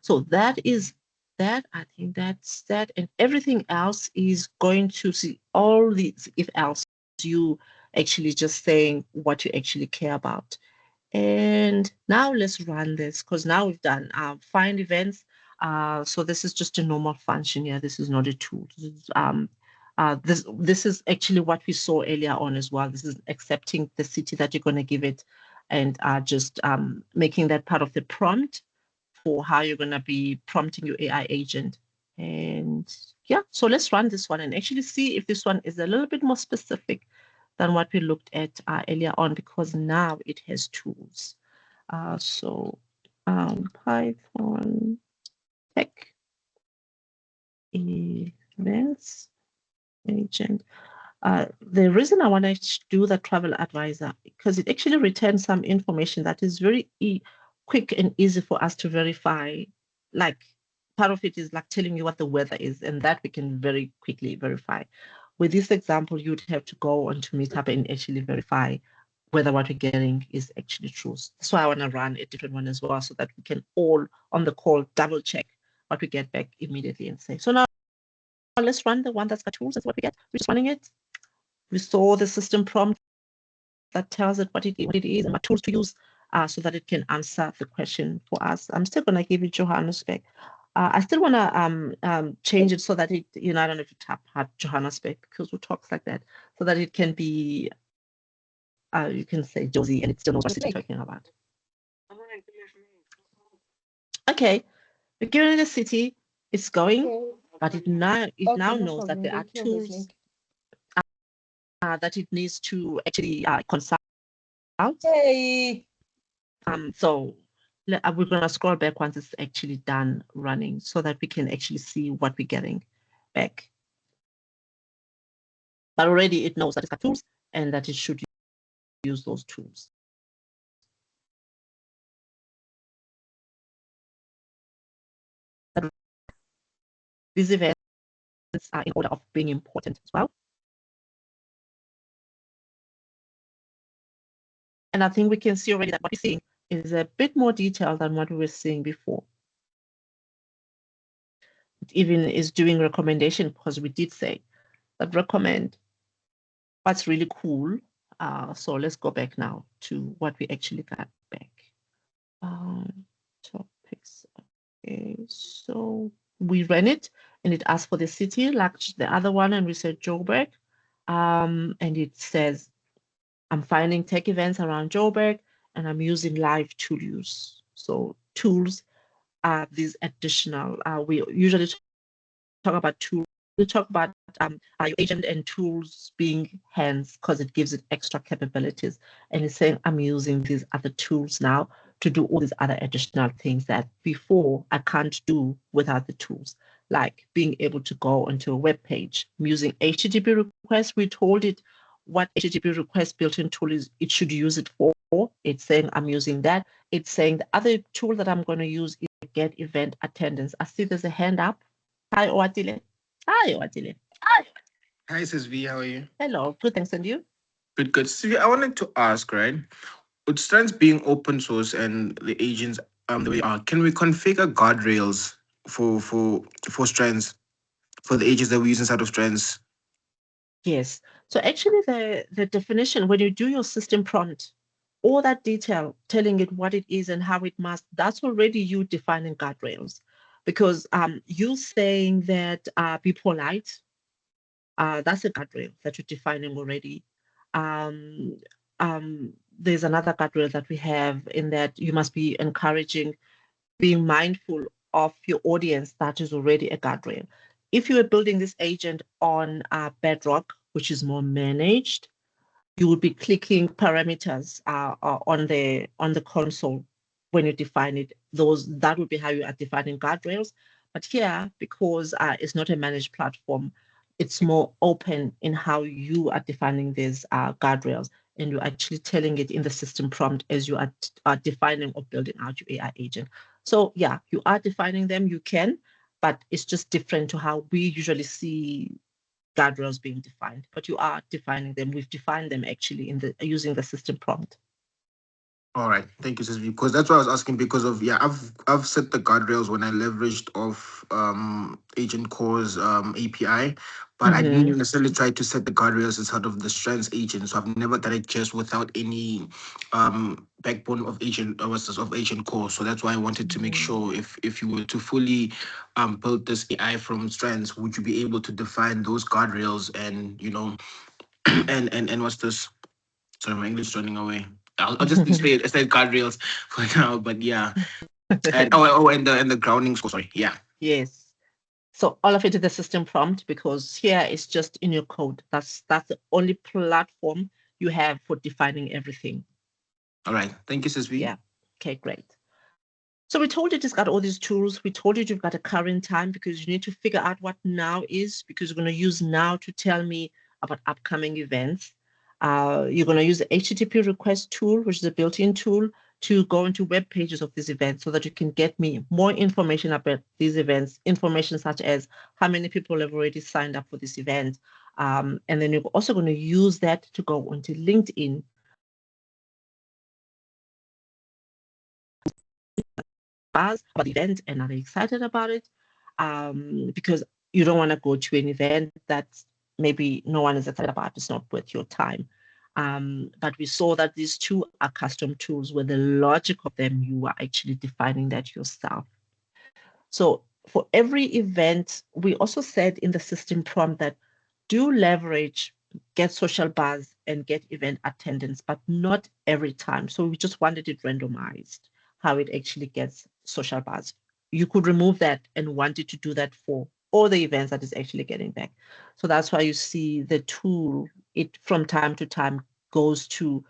So that is that. I think that's that. And everything else is going to see all these if else, you actually just saying what you actually care about. And now let's run this because now we've done find events. So this is just a normal function here. This is not a tool. This is actually what we saw earlier on as well. This is accepting the city that you're going to give it and just making that part of the prompt for how you're going to be prompting your AI agent. And yeah, so let's run this one and actually see if this one is a little bit more specific than what we looked at earlier on, because now it has tools. So Python tech events agent. The reason I want to do the travel advisor, because it actually returns some information that is very quick and easy for us to verify. Like part of it is like telling you what the weather is, and that we can very quickly verify. With this example, you'd have to go onto Meetup and actually verify whether what we're getting is actually true. That's why I want to run a different one as well, so that we can all on the call double check what we get back immediately and say. So now let's run the one that's got tools. That's what we get. We're just running it. We saw the system prompt that tells it what it is and what tools to use so that it can answer the question for us. I'm still going to give it Johannesburg. I still want to change it so that it, I don't know if you tap hard Johannesburg because we talk like that, so that it can be, you can say Josie and it still knows what city you're talking about. Okay, we're giving it a city, it's going, but it now knows that there are tools that it needs to actually consult. Hey. So we're going to scroll back once it's actually done running so that we can actually see what we're getting back. But already it knows that it's got tools and that it should use those tools. These events are in order of being important as well. And I think we can see already that what we're seeing is a bit more detailed than what we were seeing before. It even is doing recommendation because we did say that recommend what's really cool So let's go back now to what we actually got back. Topics. Okay, so we ran it and it asked for the city like the other one, and we said Joburg. And it says, I'm finding tech events around Joburg and I'm using live tool use. So tools are these additional, we usually talk about tools. We talk about your agent and tools being hands because it gives it extra capabilities. And it's saying I'm using these other tools now to do all these other additional things that before I can't do without the tools, like being able to go onto a web page using HTTP requests. We told it what HTTP request built-in tool is it should use it for. It's saying I'm using that. It's saying the other tool that I'm going to use is get event attendance. I see there's a hand up. Hi, Oatile. Hi, Oatile. Hi, Sis V. How are you? Hello. Good, thanks. And you? Good, good. Sis I wanted to ask, right? With Strands being open source and the agents the way they are, can we configure guardrails for Strands for the agents that we use inside of Strands? Yes. So actually the definition, when you do your system prompt, all that detail telling it what it is and how it must, that's already you defining guardrails. Because you saying that be polite, that's a guardrail that you're defining already. Um, there's another guardrail that we have in that you must be encouraging, being mindful of your audience. That is already a guardrail. If you are building this agent on Bedrock, which is more managed, you would be clicking parameters on the console when you define it. Those that would be how you are defining guardrails. But here, because it's not a managed platform, it's more open in how you are defining these guardrails, and you're actually telling it in the system prompt as you are defining or building out your AI agent. So yeah, you are defining them. You can, but it's just different to how we usually see guardrails being defined, but you are defining them. We've defined them actually in the using the system prompt. All right, thank you, Sis V. Because that's what I was asking. Because of I've set the guardrails when I leveraged off Agent Core's API, but I didn't Mm-hmm. necessarily try to set the guardrails inside of the Strands agent. So I've never done it just without any backbone of Agent Core. So that's why I wanted to make sure if you were to fully build this AI from Strands, would you be able to define those guardrails and and what's this? Sorry, my English is running away. I'll just say guardrails for now, but yeah. And and the grounding score. Sorry, yeah. Yes. So all of it is the system prompt because here it's just in your code. That's the only platform you have for defining everything. All right. Thank you, Sis V. Yeah. Okay, great. So we told you it's got all these tools. We told you you've got a current time because you need to figure out what now is because you're going to use now to tell me about upcoming events. You're going to use the HTTP request tool, which is a built-in tool, to go into web pages of these events so that you can get me more information about these events, information such as how many people have already signed up for this event. And then you're also going to use that to go onto LinkedIn buzz about the event and are they excited about it? Because you don't want to go to an event that maybe no one is excited about. It's not worth your time. But we saw that these two are custom tools where the logic of them, you are actually defining that yourself. So for every event, we also said in the system prompt that do leverage, get social buzz and get event attendance, but not every time. So we just wanted it randomized, how it actually gets social buzz. You could remove that and want it to do that for all the events that is actually getting back. So that's why you see the tool, it from time to time goes to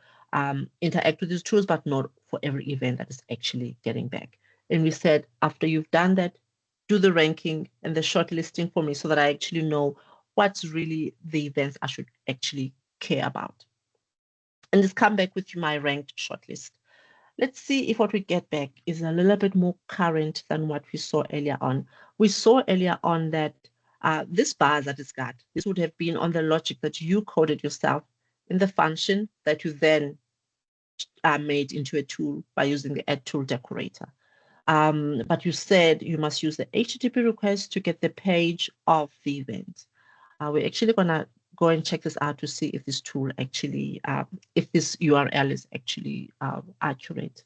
interact with these tools, but not for every event that is actually getting back. And we said, after you've done that, do the ranking and the shortlisting for me so that I actually know what's really the events I should actually care about. And just come back with my ranked shortlist. Let's see if what we get back is a little bit more current than what we saw earlier on. We saw earlier on that this bar that it's got, this would have been on the logic that you coded yourself in the function that you then made into a tool by using the add tool decorator. But you said you must use the HTTP request to get the page of the event. We're actually going to go and check this out to see if this tool actually, if this URL is actually accurate.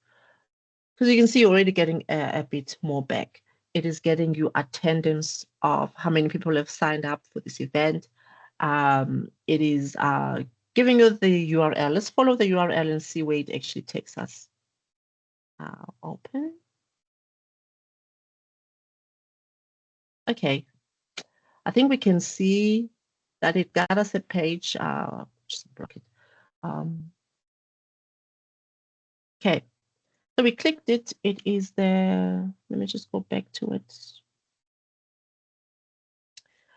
Because you can see you're already getting a bit more back. It is getting you attendance of how many people have signed up for this event. It is giving you the URL. Let's follow the URL and see where it actually takes us. Open. Okay. I think we can see that it got us a page. Just block it. Okay. So we clicked it. It is there. Let me just go back to it.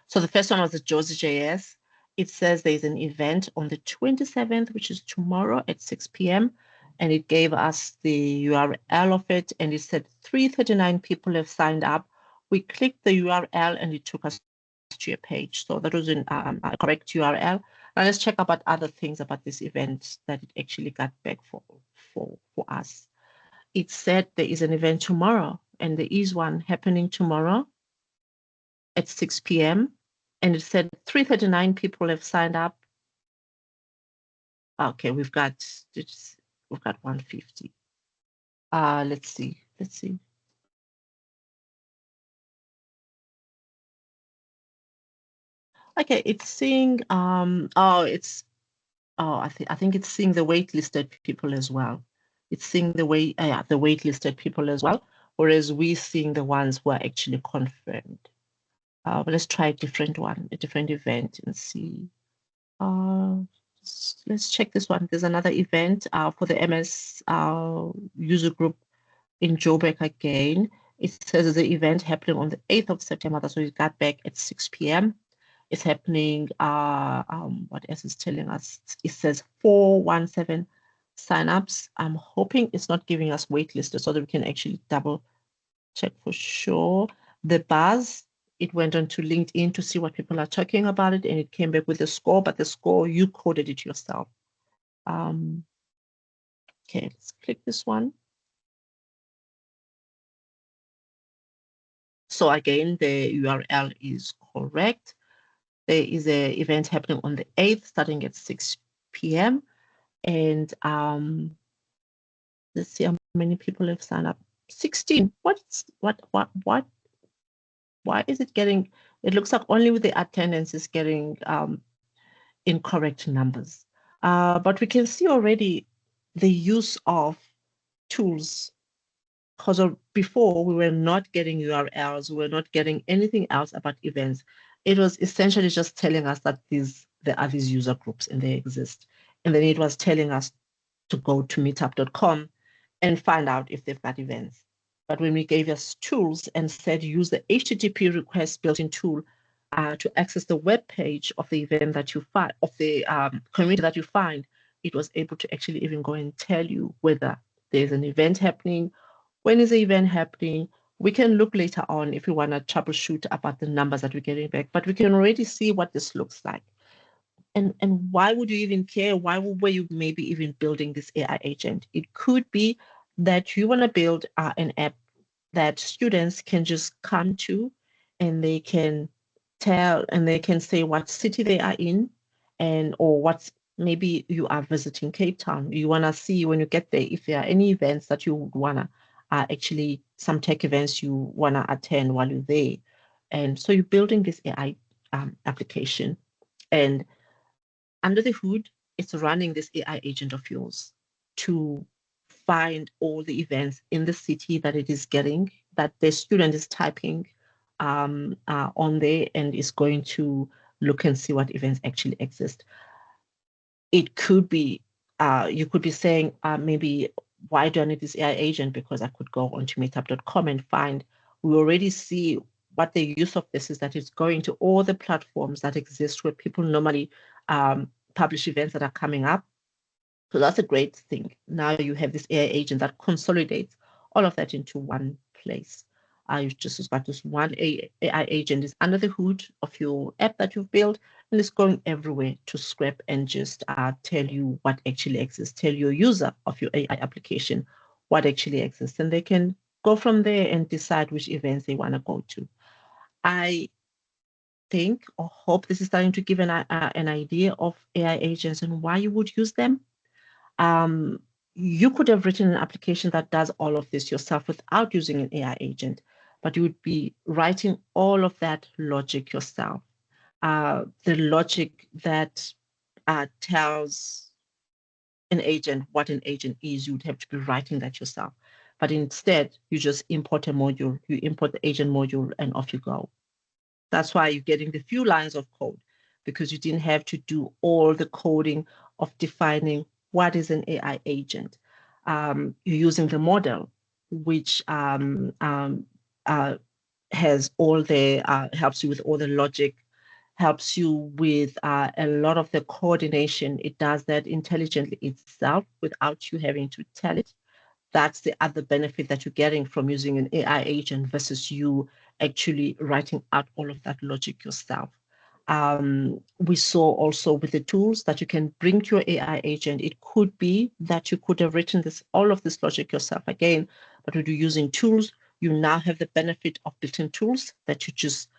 So the first one was the Josie.js. It says there's an event on the 27th, which is tomorrow at 6 p.m. And it gave us the URL of it. And it said 339 people have signed up. We clicked the URL and it took us to your page. So that was a correct URL. Now let's check about other things about this event that it actually got back for us. It said there is an event tomorrow, and there is one happening tomorrow at 6 p.m. And it said 339 people have signed up. Okay, we've got 150. Let's see. Okay, it's seeing I think it's seeing the waitlisted people as well. It's seeing the waitlisted people as well, whereas we're seeing the ones who are actually confirmed. But let's try a different one, a different event, and see. Let's check this one. There's another event for the MS user group in Joburg again. It says there's an event happening on the 8th of September. That's why we got back at 6 p.m. It's happening. What else is telling us? It says 417 signups. I'm hoping it's not giving us waitlisted so that we can actually double check for sure. The buzz, it went on to LinkedIn to see what people are talking about it, and it came back with the score, but the score, you coded it yourself. Okay, let's click this one. So again, the URL is correct. There is an event happening on the 8th, starting at 6 p.m. And let's see how many people have signed up. 16. Why is it getting? It looks like only with the attendance is getting incorrect numbers. But we can see already the use of tools, because before we were not getting URLs, we were not getting anything else about events. It was essentially just telling us that there are these user groups and they exist. And then it was telling us to go to meetup.com and find out if they've got events. But when we gave us tools and said use the HTTP request built-in tool to access the web page of the event that you find, of the community that you find, it was able to actually even go and tell you whether there's an event happening, when is the event happening. We can look later on if we want to troubleshoot about the numbers that we're getting back, but we can already see what this looks like. And why would you even care? Why were you maybe even building this AI agent? It could be that you want to build an app that students can just come to, and they can tell and they can say what city they are in, and or what's, maybe you are visiting Cape Town. You want to see when you get there if there are any events that you would want to actually, some tech events you want to attend while you're there. And so you're building this AI application, and under the hood, it's running this AI agent of yours to find all the events in the city that it is getting, that the student is typing on there, and is going to look and see what events actually exist. It could be, you could be saying, maybe, why do I need this AI agent? Because I could go onto meetup.com and find, we already see what the use of this is, that it's going to all the platforms that exist where people normally publish events that are coming up. So that's a great thing. Now you have this AI agent that consolidates all of that into one place. You've just got this one AI agent is under the hood of your app that you've built, and it's going everywhere to scrap and just tell you what actually exists, tell your user of your AI application what actually exists, and they can go from there and decide which events they want to go to. I think or hope this is starting to give an idea of AI agents and why you would use them. You could have written an application that does all of this yourself without using an AI agent, but you would be writing all of that logic yourself. The logic that tells an agent what an agent is, you would have to be writing that yourself. But instead, you just import a module, you import the agent module, and off you go. That's why you're getting the few lines of code, because you didn't have to do all the coding of defining what is an AI agent. You're using the model, which has all the helps you with all the logic, helps you with a lot of the coordination. It does that intelligently itself without you having to tell it. That's the other benefit that you're getting from using an AI agent versus you actually writing out all of that logic yourself. We saw also with the tools that you can bring to your AI agent. It could be that you could have written all of this logic yourself again, but when you're using tools, you now have the benefit of built-in tools that you just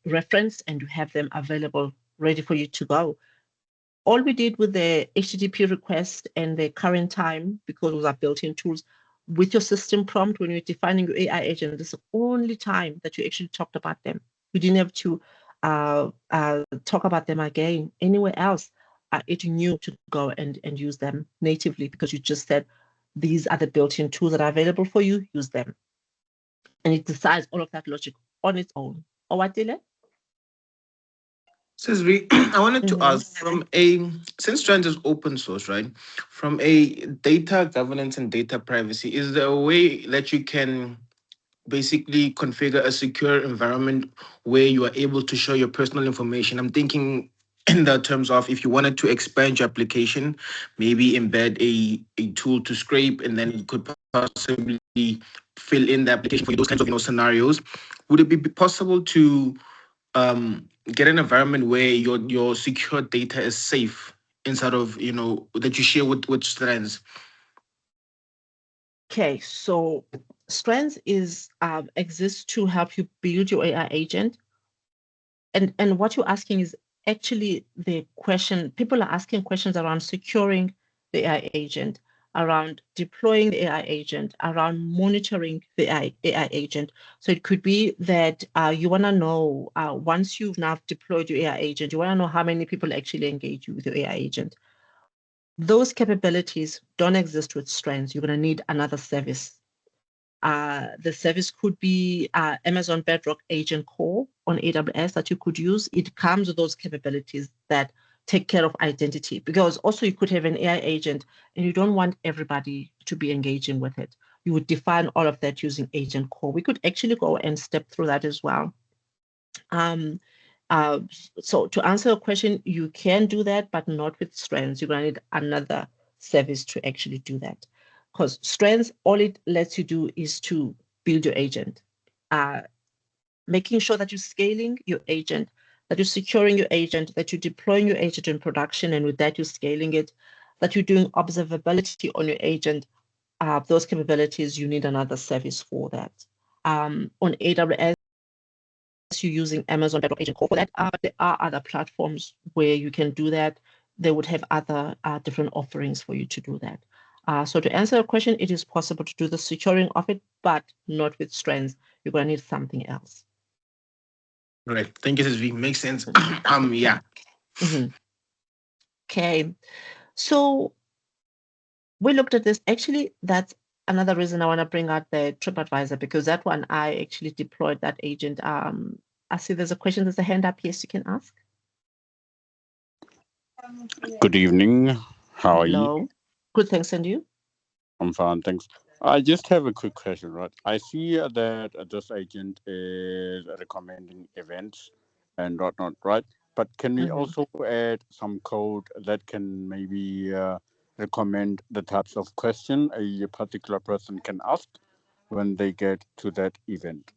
reference, and you have them available, ready for you to go. All we did with the HTTP request and the current time, because those are built-in tools, with your system prompt, when you're defining your AI agent, this is the only time that you actually talked about them. You didn't have to talk about them again anywhere else. It knew to go and use them natively, because you just said, these are the built-in tools that are available for you, use them. And it decides all of that logic on its own. Oh, what, Dile? Says we, I wanted to Mm-hmm. ask since Trend is open source, right? From a data governance and data privacy, is there a way that you can basically configure a secure environment where you are able to show your personal information? I'm thinking in the terms of, if you wanted to expand your application, maybe embed a tool to scrape, and then you could possibly fill in the application for those kinds of scenarios. Would it be possible to get an environment where your secure data is safe inside of, that you share with strands? Okay, so Strengths is exists to help you build your AI agent, and what you're asking is actually the question. People are asking questions around securing the AI agent, around deploying the AI agent, around monitoring the AI agent. So it could be that you want to know, once you've now deployed your AI agent, you want to know how many people actually engage you with your AI agent. Those capabilities don't exist with Strengths. You're going to need another service. The service could be Amazon Bedrock Agent Core on AWS that you could use. It comes with those capabilities that take care of identity, because also you could have an AI agent and you don't want everybody to be engaging with it. You would define all of that using Agent Core. We could actually go and step through that as well. Um, uh, so to answer your question, you can do that, but not with Strengths. You're going to need another service to actually do that. Because Strengths, all it lets you do is to build your agent, making sure that you're scaling your agent, that you're securing your agent, that you're deploying your agent in production, and with that, you're scaling it, that you're doing observability on your agent. Those capabilities, you need another service for that. On AWS, you're using Amazon Bedrock Agent Core for that, but there are other platforms where you can do that. They would have other different offerings for you to do that. So to answer your question, it is possible to do the securing of it, but not with Strengths. You're going to need something else. Right. Thank you, SSV. Makes sense. Yeah. Mm-hmm. Okay. So we looked at this. Actually, that's another reason I want to bring out the TripAdvisor, because that one I actually deployed that agent. I see there's a question, there's a hand up. Yes, you can ask. Good evening. How are you? Hello. Good, thanks. And you? I'm fine, thanks. I just have a quick question, right? I see that this agent is recommending events and whatnot, right? But can we Mm-hmm. also add some code that can maybe recommend the types of question a particular person can ask when they get to that event?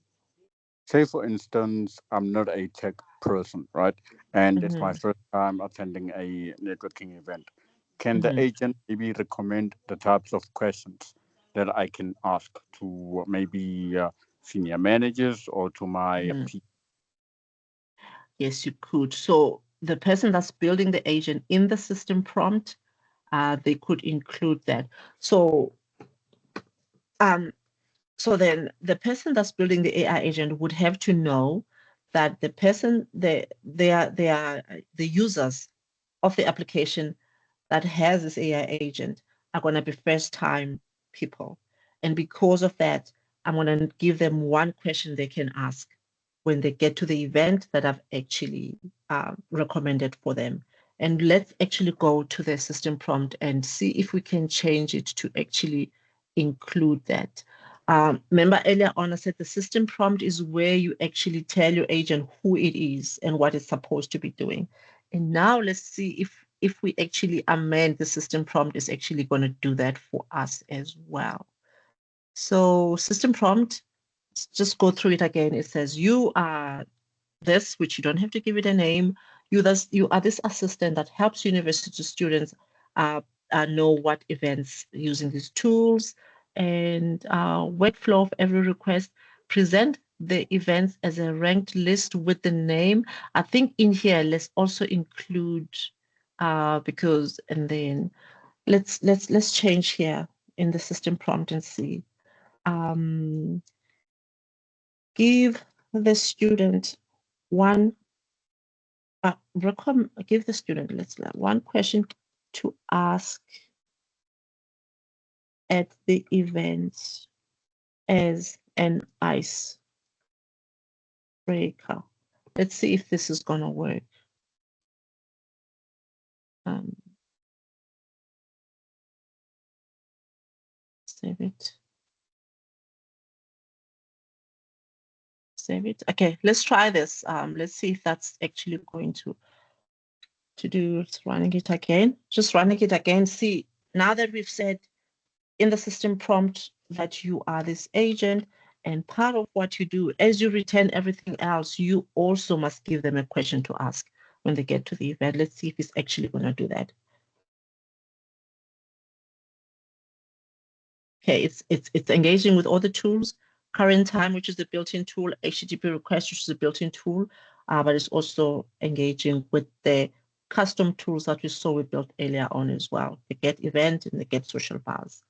Say, for instance, I'm not a tech person, right? And it's my Mm-hmm. first time attending a networking event. Can the Mm-hmm. agent maybe recommend the types of questions that I can ask to maybe senior managers or to my Mm-hmm. peers? Yes, you could. So the person that's building the agent in the system prompt, they could include that. So so then the person that's building the AI agent would have to know that the person, they are the users of the application that has this AI agent are going to be first time people. And because of that, I'm going to give them one question they can ask when they get to the event that I've actually recommended for them. And let's actually go to the system prompt and see if we can change it to actually include that. Remember earlier on, I said the system prompt is where you actually tell your agent who it is and what it's supposed to be doing. And now let's see if we actually amend the system prompt is actually going to do that for us as well. So system prompt, just go through it again. It says you are this, which you don't have to give it a name. You are this assistant that helps university students know what events using these tools and workflow of every request. Present the events as a ranked list with the name. I think in here let's also include because and then let's change here in the system prompt and see. Give the student one give the student one question to ask at the event as an icebreaker. Let's see if this is gonna work. Save it. Save it. Okay, let's try this. Let's see if that's actually going to do. It's running it again. Just running it again. See, now that we've said in the system prompt that you are this agent, and part of what you do as you return everything else, you also must give them a question to ask when they get to the event. Let's see if it's actually going to do that. Okay, it's engaging with all the tools. Current time, which is the built-in tool, HTTP request, which is a built-in tool, but it's also engaging with the custom tools that we saw we built earlier on as well. The get event and the get social bars.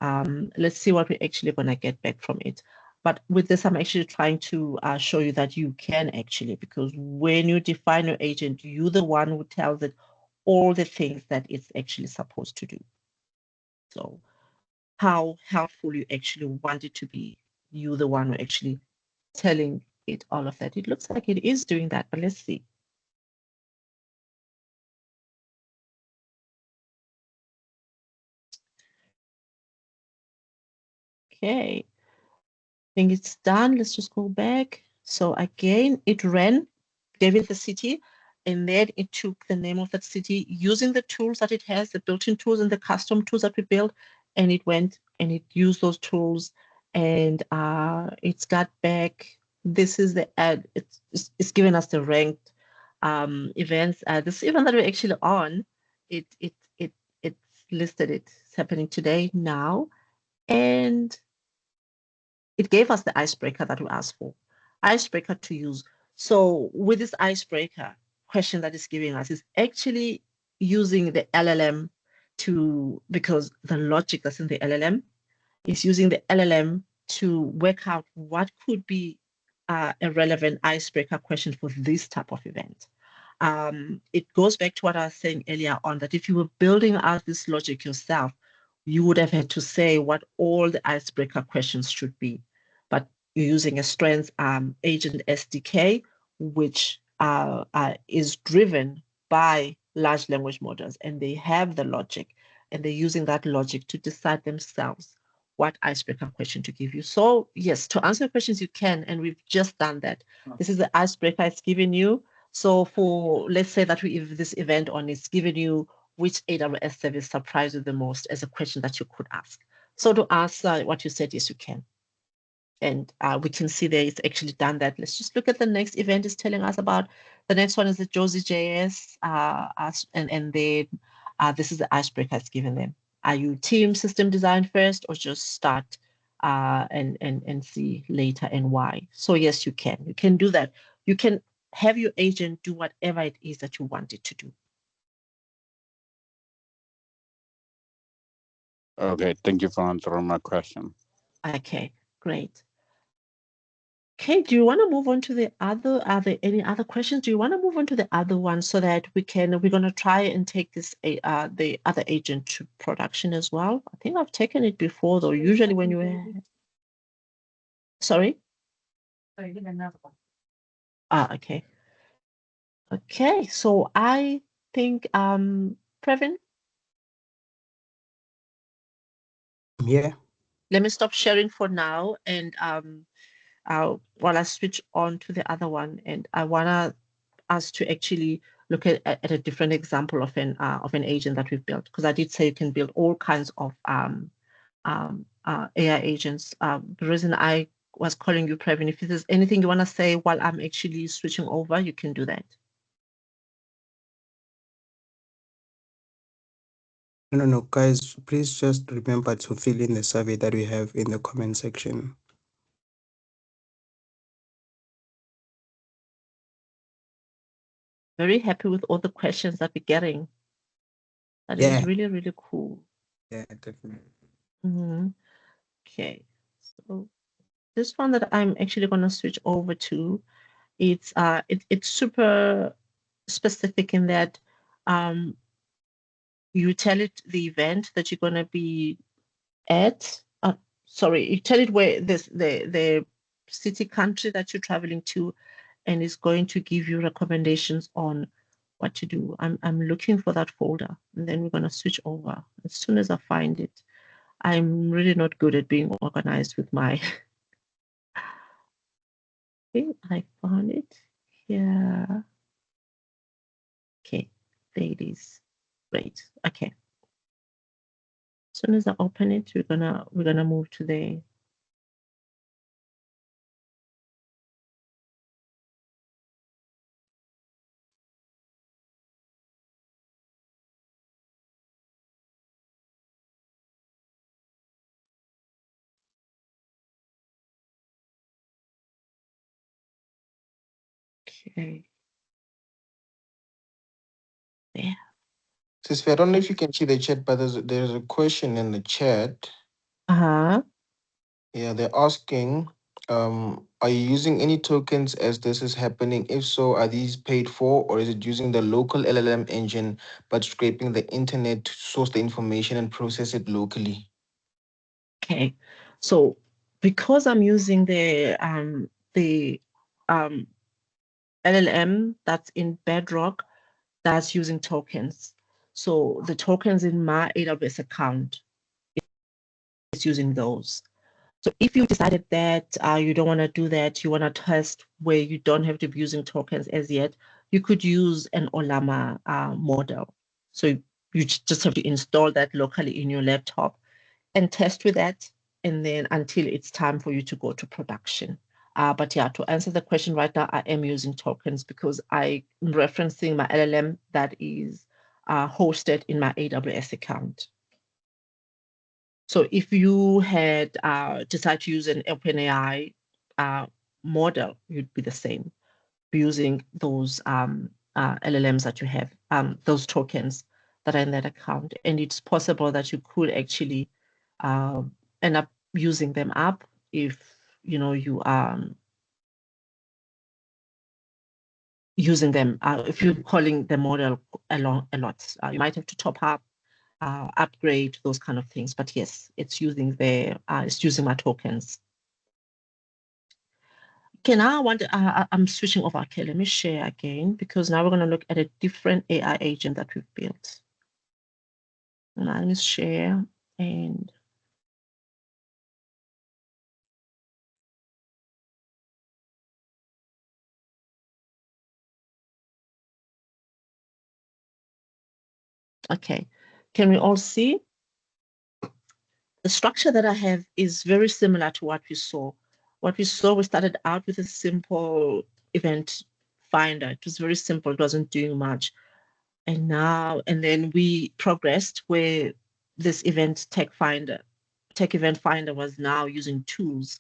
Let's see what we're actually going to get back from it. But with this, I'm actually trying to show you that you can actually, because when you define your agent, you're the one who tells it all the things that it's actually supposed to do. So how helpful you actually want it to be, you the one who actually telling it all of that. It looks like it is doing that, but let's see. Okay, I think it's done. Let's just go back. So again, it ran, gave it the city, and then it took the name of that city using the tools that it has, the built-in tools and the custom tools that we built, and it went and it used those tools, and it's got back. This is the ad. It's given us the ranked events. This event that we're actually on, it's listed. It's happening today now, and it gave us the icebreaker that we asked for, icebreaker to use. So with this icebreaker question that it's giving us is actually using the LLM because the logic that's in the LLM is using the LLM to work out what could be a relevant icebreaker question for this type of event. It goes back to what I was saying earlier on, that if you were building out this logic yourself, you would have had to say what all the icebreaker questions should be. But you're using a strengths agent SDK, which is driven by large language models, and they have the logic, and they're using that logic to decide themselves what icebreaker question to give you. So yes, to answer questions you can, and we've just done that. This is the icebreaker it's giving you. So for, let's say that we have this event on, it's giving you which AWS service surprised you the most as a question that you could ask. So to answer what you said, yes, you can. And we can see there it's actually done that. Let's just look at the next event it's telling us about. The next one is the Josie JS, and then this is the icebreaker it's given them. Are you team system design first, or just start and see later, and why? So yes, you can do that. You can have your agent do whatever it is that you want it to do. Okay, thank you for answering my question. Okay, great. Okay, do you want to move on to the other? Are there any other questions? Do you want to move on to the other one so that we're going to try and take this the other agent to production as well? I think I've taken it before though. Usually when you sorry? Sorry, another one. Okay. Okay, so I think Previn, Yeah. let me stop sharing for now and while I switch on to the other one, and I wanna us to actually look at a different example of an agent that we've built, because I did say you can build all kinds of AI agents. The reason I was calling you, Previn, if there's anything you want to say while I'm actually switching over, you can do that. No, guys, please just remember to fill in the survey that we have in the comment section. Very happy with all the questions that we're getting. That is really, really cool. Yeah, definitely. Okay, so this one that I'm actually going to switch over to, it's super specific in that you tell it the event that you're going to be at. Sorry, you tell it where the city, country that you're traveling to, and it's going to give you recommendations on what to do. I'm looking for that folder, and then we're going to switch over as soon as I find it. I'm really not good at being organized with my. Okay, I found it here. Okay, there it is. Great. Okay. As soon as I open it, we're gonna move to the okay. There. Sister, I don't know if you can see the chat, but there's a question in the chat. Uh-huh. Yeah, they're asking, are you using any tokens as this is happening? If so, are these paid for, or is it using the local LLM engine but scraping the internet to source the information and process it locally? Okay. So because I'm using the LLM that's in Bedrock, that's using tokens. So the tokens in my AWS account is using those. So if you decided that you don't want to do that, you want to test where you don't have to be using tokens as yet, you could use an Olama model. So you just have to install that locally in your laptop and test with that, and then until it's time for you to go to production. But yeah, to answer the question right now, I am using tokens because I'm referencing my LLM that is hosted in my AWS account. So if you had decided to use an OpenAI model, you'd be the same, using those LLMs that you have, those tokens that are in that account. And it's possible that you could actually end up using them up if you are using them. If you're calling the model a lot, you might have to top up, upgrade, those kind of things. But yes, it's using my tokens. Okay, now I'm switching over. Okay, let me share again, because now we're going to look at a different AI agent that we've built. And let me share and okay. Can we all see? The structure that I have is very similar to what we saw. What we saw, we started out with a simple event finder. It was very simple. It wasn't doing much. And then we progressed where this tech event finder was now using tools.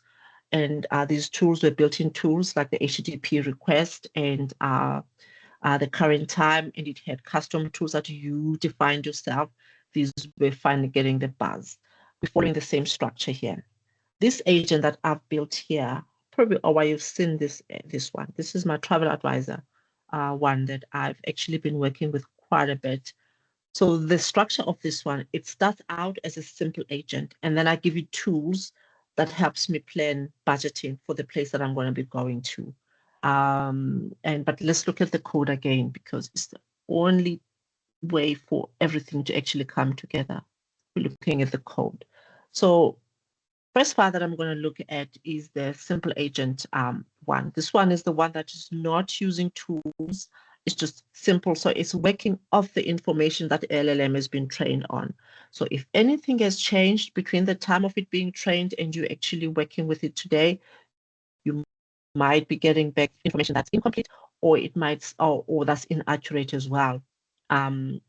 And these tools were built-in tools like the HTTP request and the current time, and it had custom tools that you defined yourself. These were finally getting the buzz. We're following the same structure here. This agent that I've built here, probably, or you've seen this one. This is my travel advisor, one that I've actually been working with quite a bit. So the structure of this one, it starts out as a simple agent, and then I give you tools that helps me plan budgeting for the place that I'm going to be going to. But let's look at the code again, because it's the only way for everything to actually come together. We're looking at the code. So first file that I'm going to look at is the simple agent one. This one is the one that is not using tools. It's just simple. So it's working off the information that LLM has been trained on. So if anything has changed between the time of it being trained and you actually working with it today, you might be getting back information that's incomplete, or it might, or that's inaccurate as well. And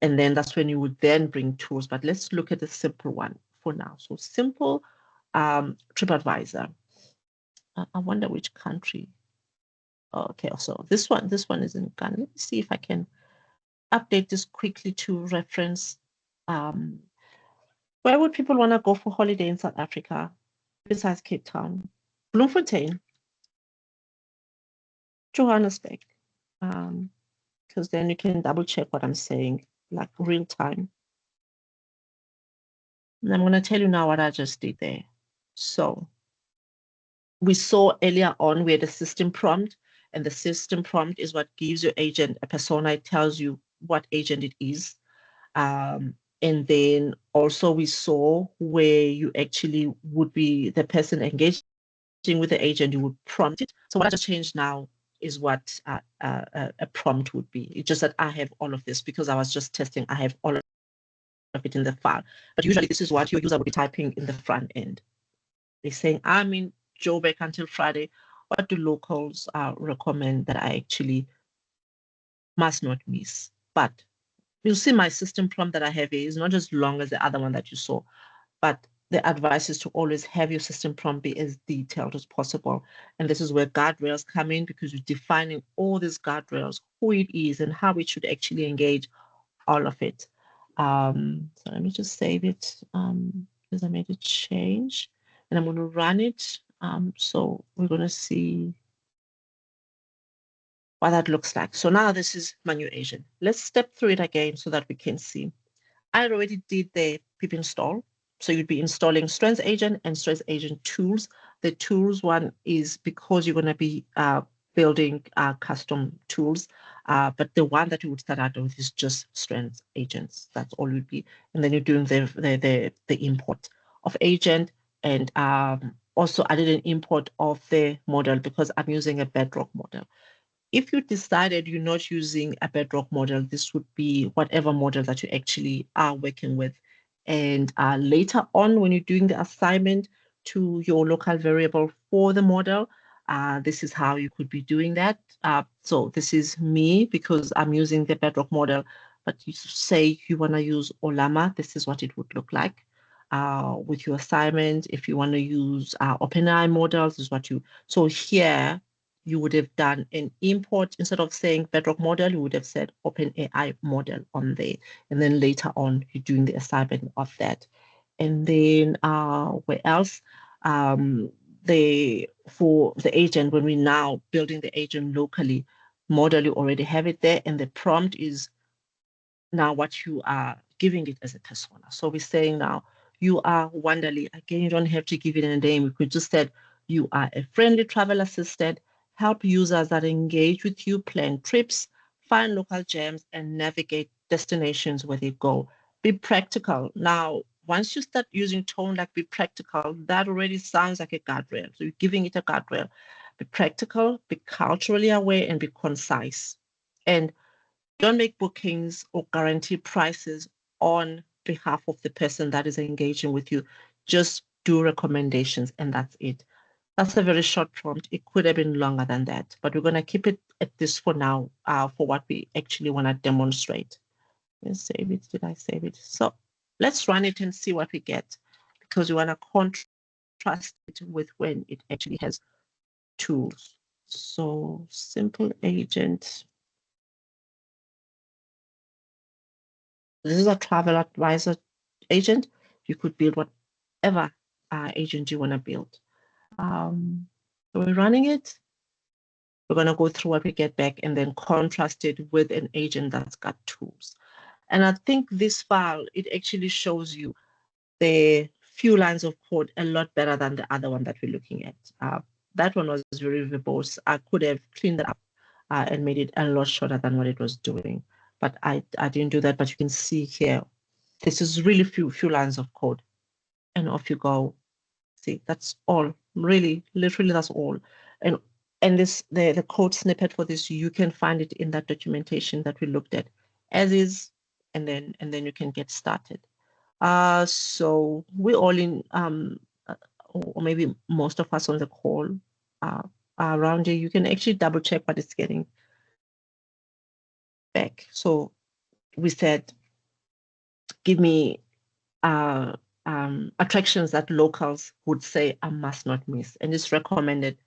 then that's when you would then bring tools. But let's look at the simple one for now. So simple TripAdvisor. I wonder which country. Okay, so this one is in Ghana. Let me see if I can update this quickly to reference. Where would people want to go for holiday in South Africa besides Cape Town? Bloemfontein, Johannesburg, because then you can double check what I'm saying, like real time. And I'm going to tell you now what I just did there. So we saw earlier on we had a system prompt, and the system prompt is what gives your agent a persona. It tells you what agent it is. And then also we saw where you actually would be the person engaging with the agent, you would prompt it. So what I just changed now is what a prompt would be. It's just that I have all of this because I was just testing. I have all of it in the file. But usually this is what your user would be typing in the front end. They're saying, I'm in Joburg until Friday. What do locals recommend that I actually must not miss? But you'll see my system prompt that I have here is not as long as the other one that you saw, but the advice is to always have your system prompt be as detailed as possible. And this is where guardrails come in, because you're defining all these guardrails, who it is and how it should actually engage all of it. So let me just save it because I made a change and I'm going to run it. So we're going to see what that looks like. So now this is my new agent. Let's step through it again so that we can see. I already did the pip install. So you'd be installing Strengths Agent and Strengths Agent tools. The tools one is because you're going to be building custom tools. But the one that you would start out with is just Strengths Agents. That's all you'd be. And then you're doing the import of agent. And also I did an import of the model because I'm using a Bedrock model. If you decided you're not using a Bedrock model, this would be whatever model that you actually are working with. And later on, when you're doing the assignment to your local variable for the model, this is how you could be doing that. So this is me because I'm using the Bedrock model, but you say you want to use Olama, this is what it would look like. With your assignment, if you want to use OpenAI models, is what you, so here, you would have done an import. Instead of saying Bedrock model, you would have said OpenAI model on there. And then later on, you're doing the assignment of that. And then where else? For the agent, when we're now building the agent locally, model, you already have it there. And the prompt is now what you are giving it as a persona. So we're saying now, you are Wanderly. Again, you don't have to give it a name. You could just say, you are a friendly travel assistant, help users that engage with you plan trips, find local gems, and navigate destinations where they go. Be practical. Now, once you start using tone like be practical, that already sounds like a guardrail. So you're giving it a guardrail. Be practical, be culturally aware, and be concise. And don't make bookings or guarantee prices on behalf of the person that is engaging with you. Just do recommendations and that's it. That's a very short prompt. It could have been longer than that, but we're going to keep it at this for now for what we actually want to demonstrate. Let's save it. Did I save it? So let's run it and see what we get, because we want to contrast it with when it actually has tools. So simple agent. This is a travel advisor agent. You could build whatever agent you want to build. So we're running it. We're going to go through what we get back and then contrast it with an agent that's got tools. And I think this file, it actually shows you the few lines of code a lot better than the other one that we're looking at. That one was very verbose. I could have cleaned it up and made it a lot shorter than what it was doing. But I didn't do that. But you can see here, this is really few lines of code. And off you go. See, that's all. Really, literally, that's all. And this the code snippet for this, you can find it in that documentation that we looked at as is, and then you can get started. So we're all in or maybe most of us on the call around here, you can actually double check what it's getting back. So we said, give me attractions that locals would say I must not miss, and it's recommended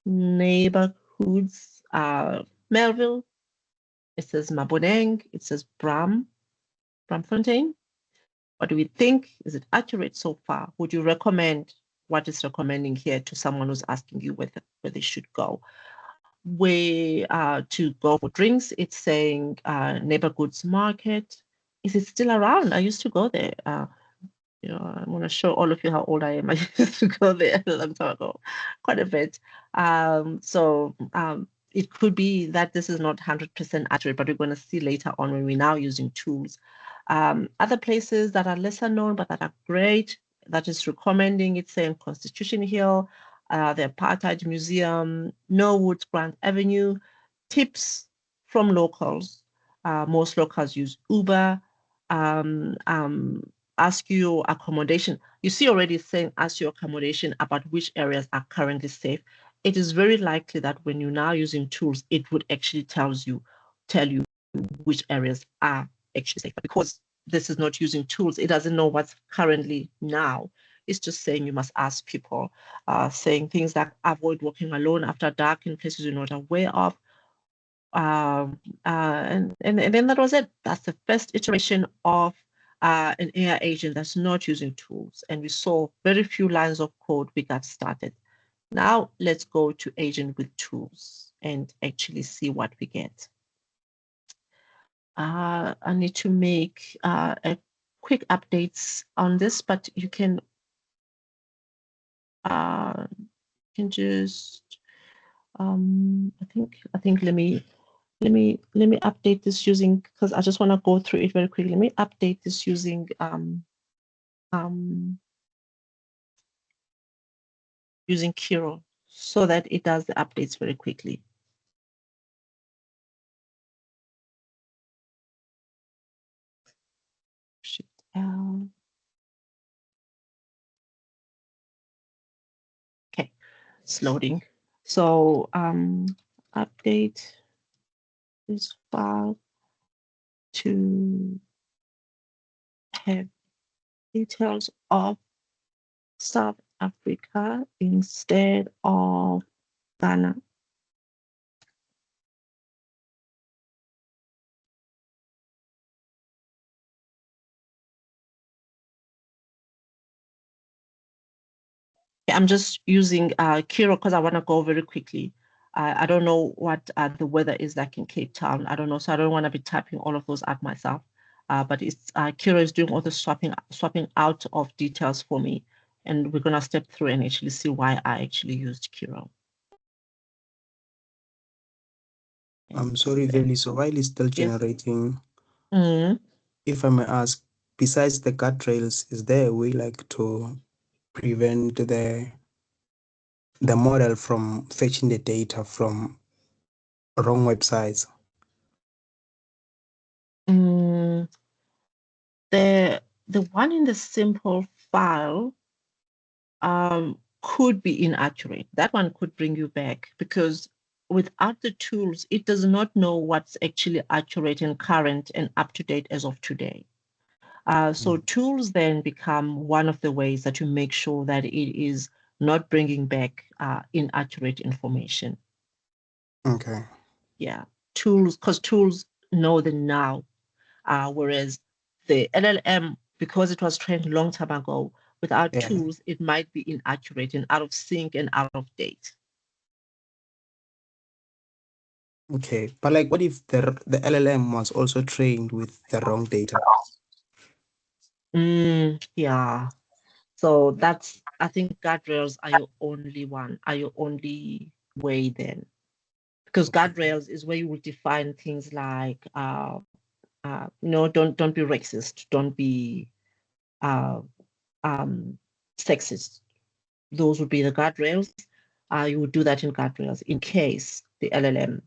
neighborhoods. Melville, it says Maboneng, it says Bramfontein. What do we think? Is it accurate so far? Would you recommend what it's recommending here to someone who's asking you where they should go? Where to go for drinks, it's saying neighborhoods market. Is it still around? I used to go there. I'm going to show all of you how old I am. I used to go there a long time ago, quite a bit. So it could be that this is not 100% accurate, but we're going to see later on when we're now using tools. Other places that are lesser known, but that are great, that is recommending, it's saying Constitution Hill, the Apartheid Museum, Norwood Grant Avenue, tips from locals. Most locals use Uber. Ask you accommodation. You see already saying ask your accommodation about which areas are currently safe. It is very likely that when you're now using tools, it would actually tell you which areas are actually safe. But because this is not using tools, it doesn't know what's currently now. It's just saying you must ask people, saying things like avoid walking alone after dark in places you're not aware of. And then that was it. That's the first iteration of an AI agent that's not using tools. And we saw very few lines of code. We got started. Now let's go to agent with tools and actually see what we get. I need to make a quick updates on this, but you can just I think let me update this using, because I just want to go through it very quickly. Let me update this using using Kiro so that it does the updates very quickly. Shift L. Okay, it's loading. So update this file to have details of South Africa instead of Ghana. I'm just using Kiro because I want to go very quickly. I don't know what the weather is like in Cape Town. I don't know, so I don't want to be typing all of those out myself. But it's Kiro is doing all the swapping out of details for me, and we're gonna step through and actually see why I actually used Kiro. I'm sorry, Veli. So while it's still generating, if I may ask, besides the guardrails, is there a way like to prevent the model from fetching the data from wrong websites? The one in the simple file could be inaccurate. That one could bring you back because without the tools, it does not know what's actually accurate and current and up to date as of today. So tools then become one of the ways that you make sure that it is not bringing back inaccurate information. Okay. Yeah, tools, because tools know the now, whereas the LLM, because it was trained a long time ago, without Yeah. tools, it might be inaccurate and out of sync and out of date. Okay, but like, what if the LLM was also trained with the wrong data? Yeah. So that's, I think guardrails are your only one, are your only way then. Because Okay. guardrails is where you will define things like, no, don't be racist, don't be sexist. Those would be the guardrails. You would do that in guardrails in case the LLM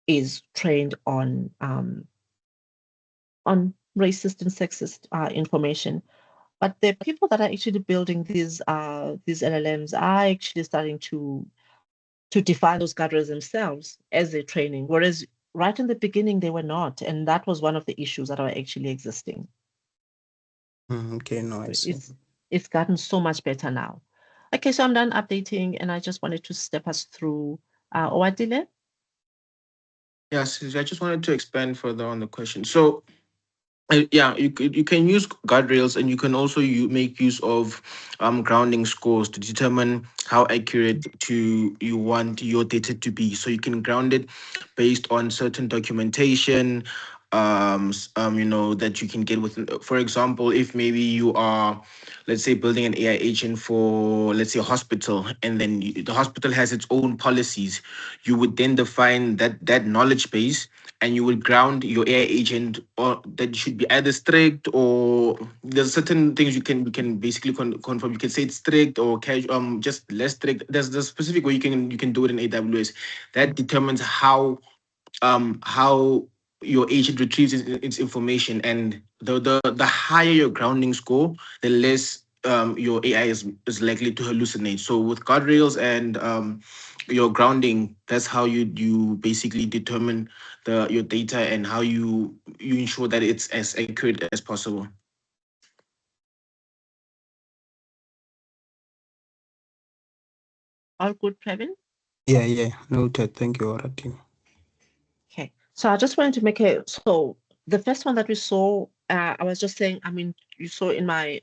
is trained on racist and sexist information. But the people that are actually building these LLMs are actually starting to define those guardrails themselves as they're training, whereas right in the beginning they were not, and that was one of the issues that are actually existing. Okay, no, I see. It's gotten so much better now. Okay, so I'm done updating, and I just wanted to step us through Owadile. Yes, I just wanted to expand further on the question. So yeah, you can use guardrails, and you can also make use of grounding scores to determine how accurate to you want your data to be. So you can ground it based on certain documentation, that you can get within. For example, if maybe you are, let's say, building an AI agent for, let's say, a hospital, and then the hospital has its own policies, you would then define that knowledge base, and you will ground your AI agent, or that should be either strict, or there's certain things you can basically confirm. You can say it's strict or casual, just less strict. There's the specific way you can do it in AWS that determines how your agent retrieves its information, and the higher your grounding score, the less your AI is likely to hallucinate. So with guardrails and your grounding, that's how you basically determine your data, and how you ensure that it's as accurate as possible. All good, Previn? Yeah, noted. Thank you, Orati. Okay, so I just wanted to make a, so the first one that we saw, I was just saying, I mean, you saw in my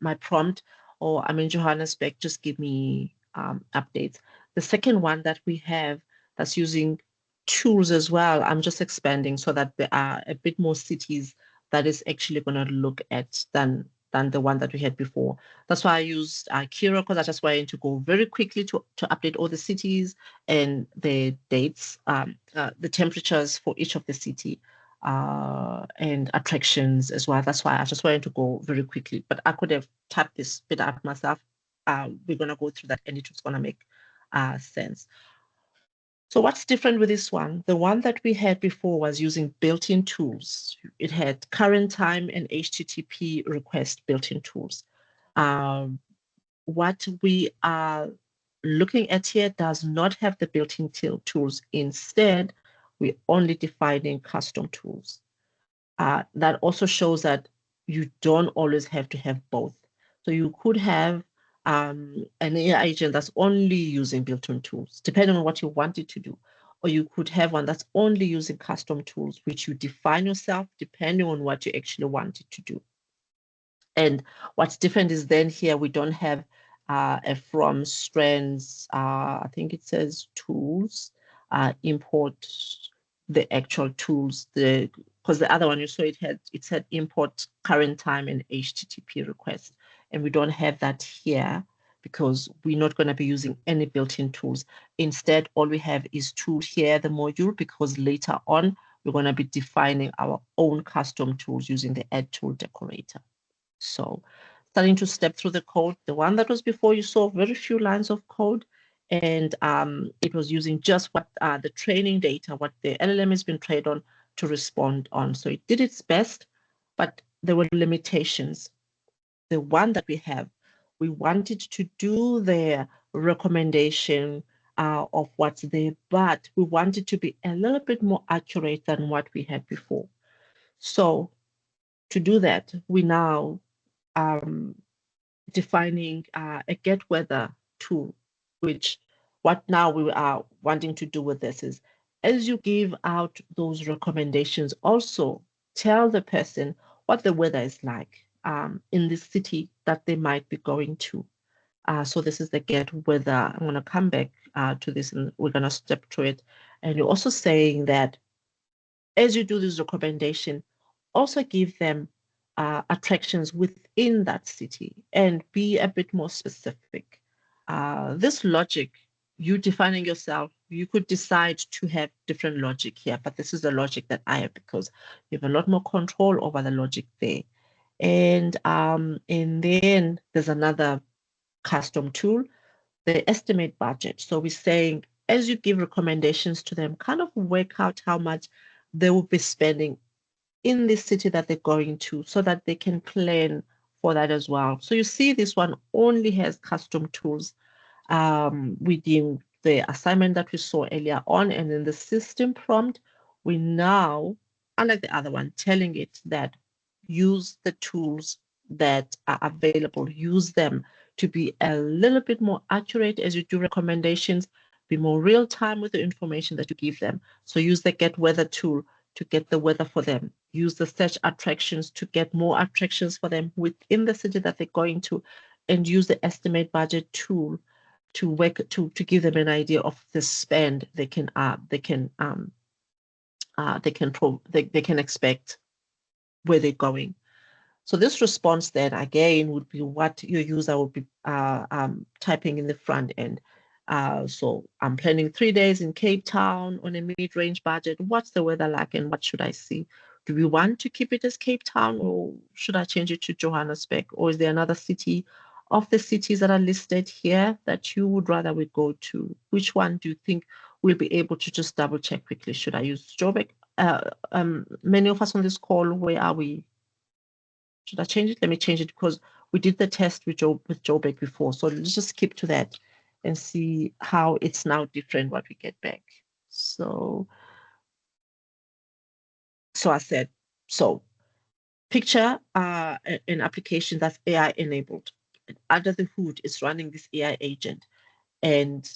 my prompt, or I'm in Johannesburg, just give me updates. The second one that we have that's using tools as well, I'm just expanding so that there are a bit more cities that is actually going to look at than the one that we had before. That's why I used Kira, because I just wanted to go very quickly to update all the cities and the dates, the temperatures for each of the city, and attractions as well. That's why I just wanted to go very quickly, but I could have tapped this bit out myself. We're going to go through that, and it was going to make sense. So what's different with this one? The one that we had before was using built-in tools. It had current time and HTTP request built-in tools. What we are looking at here does not have the built-in tools. Instead, we're only defining custom tools. That also shows that you don't always have to have both. So you could have an AI agent that's only using built-in tools, depending on what you want it to do. Or you could have one that's only using custom tools, which you define yourself depending on what you actually want it to do. And what's different is then here we don't have a from strands, I think it says tools, import the actual tools, because the other one you saw it said import current time and HTTP request. And we don't have that here because we're not going to be using any built-in tools. Instead, all we have is tool here, the module, because later on, we're going to be defining our own custom tools using the add tool decorator. So starting to step through the code, the one that was before, you saw very few lines of code, and it was using just what the training data, what the LLM has been trained on to respond on. So it did its best, but there were limitations. The one that we have, we wanted to do the recommendation of what's there, but we wanted to be a little bit more accurate than what we had before. So to do that, we now defining a get weather tool, which what now we are wanting to do with this is, as you give out those recommendations, also tell the person what the weather is like in the city that they might be going to. So this is the get weather. I'm going to come back to this and we're going to step through it. And you're also saying that as you do this recommendation, also give them attractions within that city and be a bit more specific. This logic, you defining yourself, you could decide to have different logic here, but this is the logic that I have because you have a lot more control over the logic there. And then there's another custom tool, the estimate budget. So we're saying as you give recommendations to them, kind of work out how much they will be spending in the city that they're going to so that they can plan for that as well. So you see this one only has custom tools within the assignment that we saw earlier on. And in the system prompt, we now, unlike the other one, telling it that use the tools that are available, use them to be a little bit more accurate as you do recommendations, be more real time with the information that you give them. So use the get weather tool to get the weather for them. Use the search attractions to get more attractions for them within the city that they're going to, and use the estimate budget tool to work to give them an idea of the spend they can expect where they're going. So this response then again would be what your user will be typing in the front end. So I'm planning 3 days in Cape Town on a mid-range budget. What's the weather like and what should I see? Do we want to keep it as Cape Town or should I change it to Johannesburg? Or is there another city of the cities that are listed here that you would rather we go to? Which one do you think we'll be able to just double check quickly? Should I use Joburg? Many of us on this call, where are we? Should I change it? Let me change it because we did the test with Joburg before. So let's just skip to that and see how it's now different what we get back. So I said, so picture an application that's AI enabled. Under the hood, it's running this AI agent. And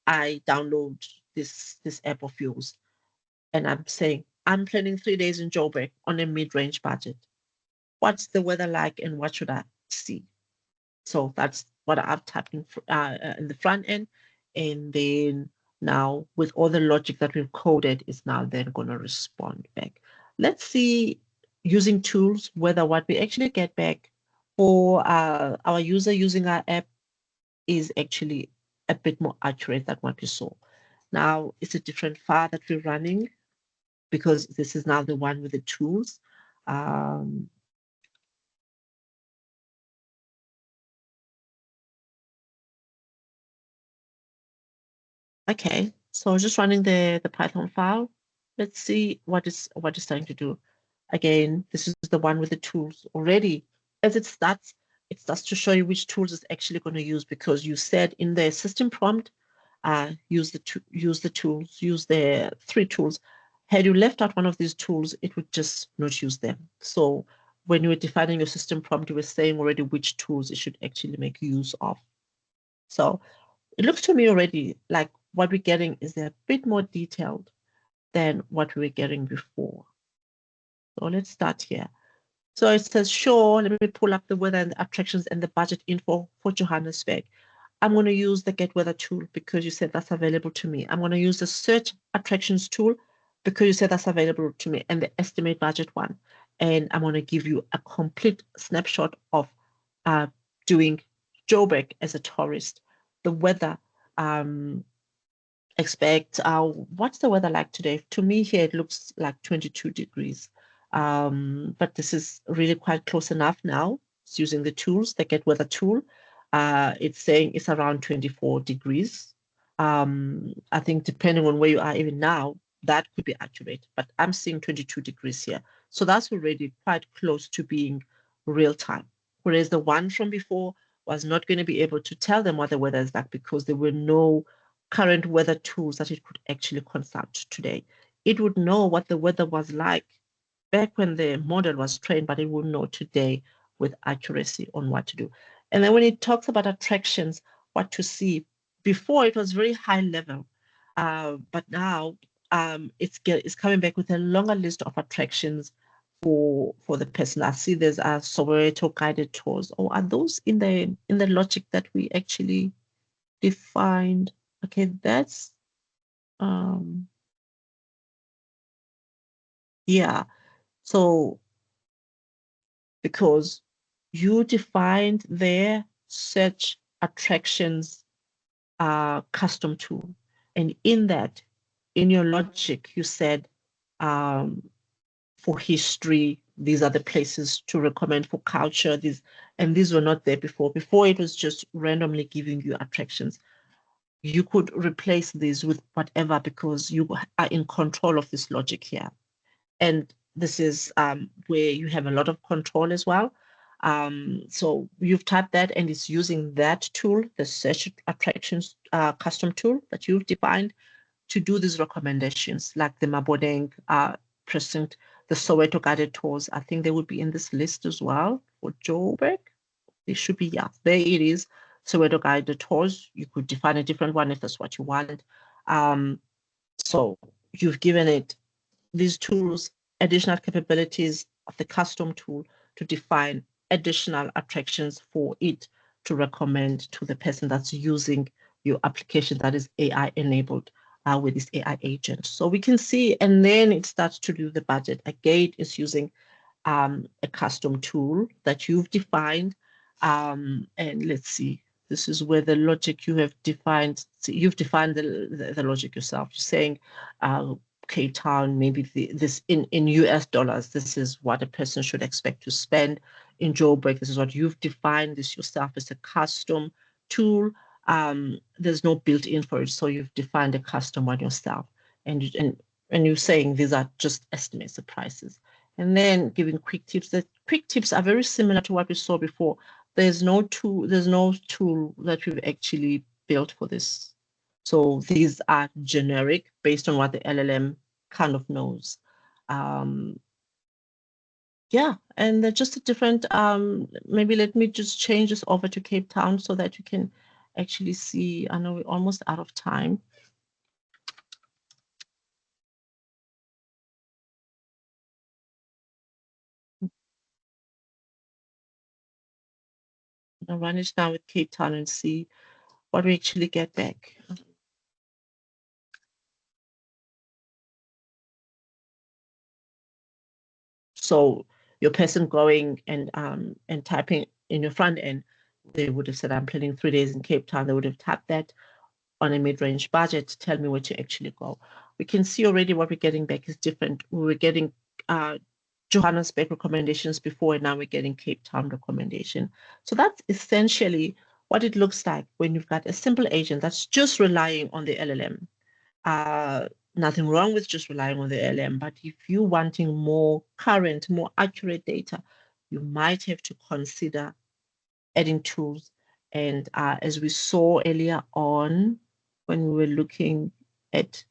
I download this app of yours. And I'm saying, I'm planning 3 days in Joburg on a mid-range budget. What's the weather like and what should I see? So that's what I've typed in the front end. And then now with all the logic that we've coded is now then going to respond back. Let's see using tools, whether what we actually get back for our user using our app is actually a bit more accurate than what we saw. Now it's a different file that we're running because this is now the one with the tools. Okay, so just running the Python file. Let's see what it's starting to do. Again, this is the one with the tools already. As it starts to show you which tools it's actually going to use because you said in the system prompt, use the tools, use the 3 tools. Had you left out one of these tools, it would just not use them. So when you were defining your system prompt, you were saying already which tools it should actually make use of. So it looks to me already like what we're getting is a bit more detailed than what we were getting before. So let's start here. So it says, sure, let me pull up the weather and the attractions and the budget info for Johannesburg. I'm going to use the get weather tool because you said that's available to me. I'm going to use the search attractions tool because you said that's available to me, and the estimate budget one. And I'm going to give you a complete snapshot of doing Joburg as a tourist, the weather, expect what's the weather like today? To me here it looks like 22 degrees, but this is really quite close enough now. It's using the tools, the get weather tool. It's saying it's around 24 degrees. I think depending on where you are even now, that could be accurate, but I'm seeing 22 degrees here, so that's already quite close to being real time, whereas the one from before was not going to be able to tell them what the weather is like because there were no current weather tools that it could actually consult today. It would know what the weather was like back when the model was trained, but it would know today with accuracy on what to do. And then when it talks about attractions, what to see. Before it was very high level, but now it's coming back with a longer list of attractions for the person. I see there's a Soweto guided tours. Or are those in the logic that we actually defined? Okay, that's yeah. So because you defined their search attractions custom tool, and in that, in your logic, you said for history, these are the places to recommend. For culture, these were not there before. Before it was just randomly giving you attractions. You could replace these with whatever because you are in control of this logic here. And this is where you have a lot of control as well. So you've typed that and it's using that tool, the search attractions custom tool that you've defined to do these recommendations, like the Maboneng precinct, the Soweto guided tours. I think they would be in this list as well for Joburg. They should be, yeah, there it is. Soweto guided tours. You could define a different one if that's what you want. So you've given it these tools additional capabilities of the custom tool to define additional attractions for it to recommend to the person that's using your application that is AI enabled with this AI agent. So we can see, and then it starts to do the budget. Again, it's using a custom tool that you've defined. And let's see, this is where the logic you have defined, see, you've defined the logic yourself. You're saying Cape Town, maybe this in US dollars, this is what a person should expect to spend. In Joburg, this is what you've defined this yourself as a custom tool. There's no built-in for it, so you've defined a custom one yourself. And you're saying these are just estimates of prices. And then giving quick tips. The quick tips are very similar to what we saw before. There's no tool that we've actually built for this. So these are generic based on what the LLM kind of knows. Yeah, and they're just a different, maybe let me just change this over to Cape Town so that you can actually see. I know we're almost out of time. I'll run it now with Cape Town and see what we actually get back. So your person going and typing in your front end, they would have said, I'm planning 3 days in Cape Town. They would have tapped that on a mid-range budget, tell me where to actually go. We can see already what we're getting back is different. We were getting Johannesburg recommendations before, and now we're getting Cape Town recommendation. So that's essentially what it looks like when you've got a simple agent that's just relying on the LLM. Nothing wrong with just relying on the LLM, but if you're wanting more current, more accurate data, you might have to consider adding tools. And as we saw earlier on, when we were looking at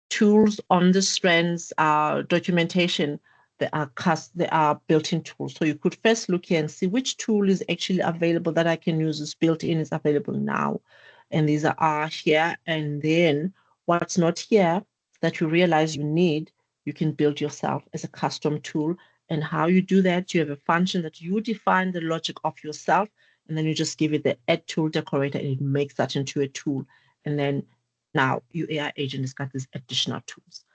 tools on the strands documentation, there are built-in tools. So you could first look here and see which tool is actually available that I can use is built-in, is available now. And these are here. And then what's not here that you realize you need, you can build yourself as a custom tool. And how you do that, you have a function that you define the logic of yourself, and then you just give it the add tool decorator, and it makes that into a tool. And then now your AI agent has got these additional tools.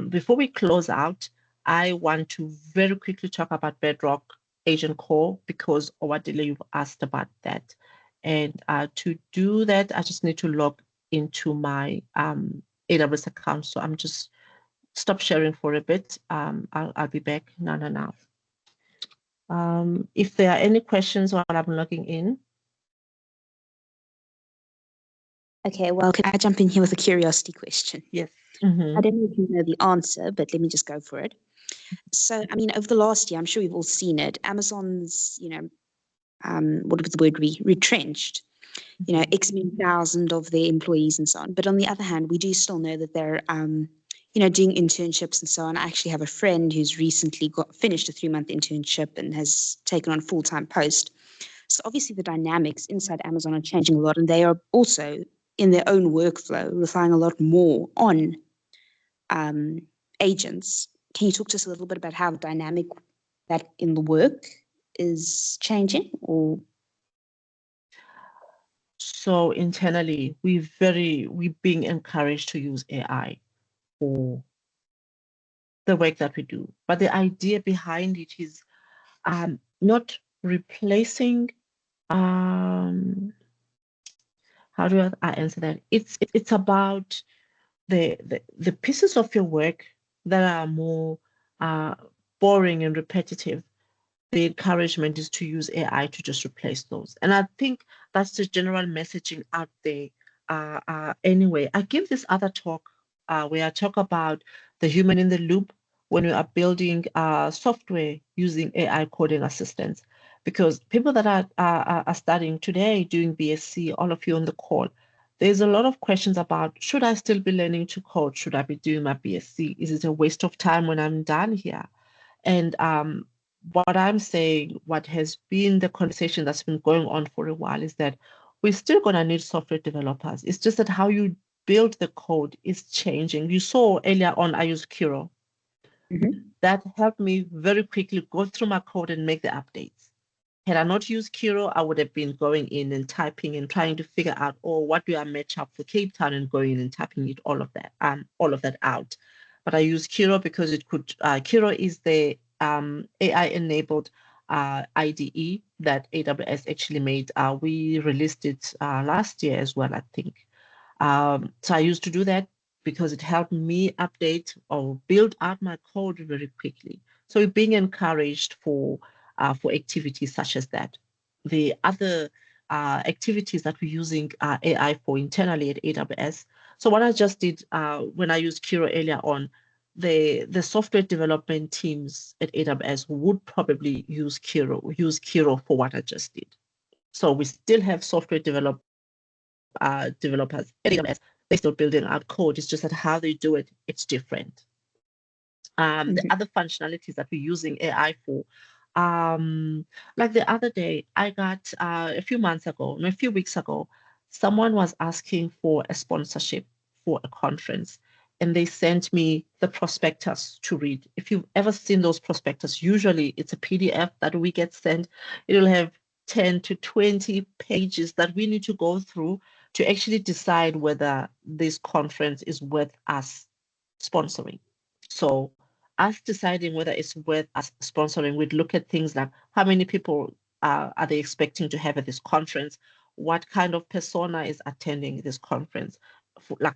Before we close out, I want to very quickly talk about Bedrock Agent Core because Owadile, you've asked about that. And to do that, I just need to log into my AWS account. So I'm just stop sharing for a bit. I'll be back now. If there are any questions while I'm logging in. Okay, well, can I jump in here with a curiosity question? Yes. I don't know if you know the answer, but let me just go for it. So, I mean, over the last year, I'm sure we've all seen it. Amazon's, what was the word? Retrenched, X many thousand of their employees and so on. But on the other hand, we do still know that they're, doing internships and so on. I actually have a friend who's recently finished a 3-month internship and has taken on a full-time post. So obviously the dynamics inside Amazon are changing a lot, and they are also in their own workflow relying a lot more on agents. Can you talk to us a little bit about how the dynamic that in the work is changing? Or so internally, we're being encouraged to use AI for the work that we do. But the idea behind it is not replacing. How do I answer that? It's about the pieces of your work that are more uh, boring and repetitive. The encouragement is to use AI to just replace those. And I think that's the general messaging out there. Anyway, I give this other talk where I talk about the human in the loop when we are building software using AI coding assistance. Because people that are studying today, doing BSc, all of you on the call, there's a lot of questions about, should I still be learning to code? Should I be doing my BSc? Is it a waste of time when I'm done here? And what I'm saying, what has been the conversation that's been going on for a while is that we're still going to need software developers. It's just that how you build the code is changing. You saw earlier on, I used Kiro. That helped me very quickly go through my code and make the updates. Had I not used Kiro, I would have been going in and typing and trying to figure out, oh, what do I match up for Cape Town, and going in and typing it all of that out. But I use Kiro because it could. Kiro is the AI-enabled IDE that AWS actually made. We released it last year as well, I think. So I used to do that because it helped me update or build out my code very quickly. So we're being encouraged for activities such as that. The other activities that we're using AI for internally at AWS. So what I just did when I used Kiro earlier on, the software development teams at AWS would probably use Kiro for what I just did. So we still have software developers at AWS. They're still building out code. It's just that how they do it, it's different. The other functionalities that we're using AI for, like the other day, I got a few weeks ago, someone was asking for a sponsorship for a conference, and they sent me the prospectus to read. If you've ever seen those prospectus, usually it's a PDF that we get sent. It'll have 10 to 20 pages that we need to go through to actually decide whether this conference is worth us sponsoring. So us deciding whether it's worth us sponsoring, we'd look at things like how many people are they expecting to have at this conference? What kind of persona is attending this conference?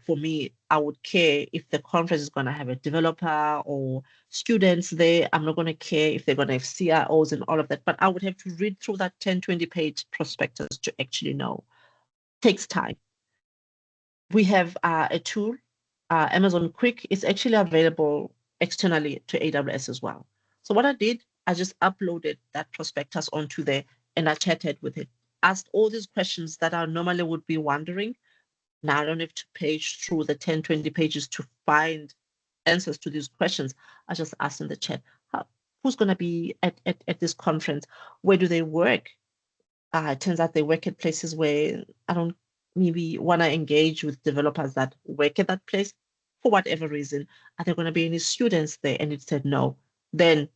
For me, I would care if the conference is going to have a developer or students there. I'm not going to care if they're going to have CIOs and all of that, but I would have to read through that 10, 20-page prospectus to actually know. It takes time. We have a tool, Amazon Quick. It's actually available externally to AWS as well. So what I did, I just uploaded that prospectus onto there and I chatted with it, asked all these questions that I normally would be wondering. Now I don't have to page through the 10, 20 pages to find answers to these questions. I just asked in the chat, who's going to be at this conference? Where do they work? It turns out they work at places where I don't maybe want to engage with developers that work at that place for whatever reason. Are there going to be any students there? And it said no. Then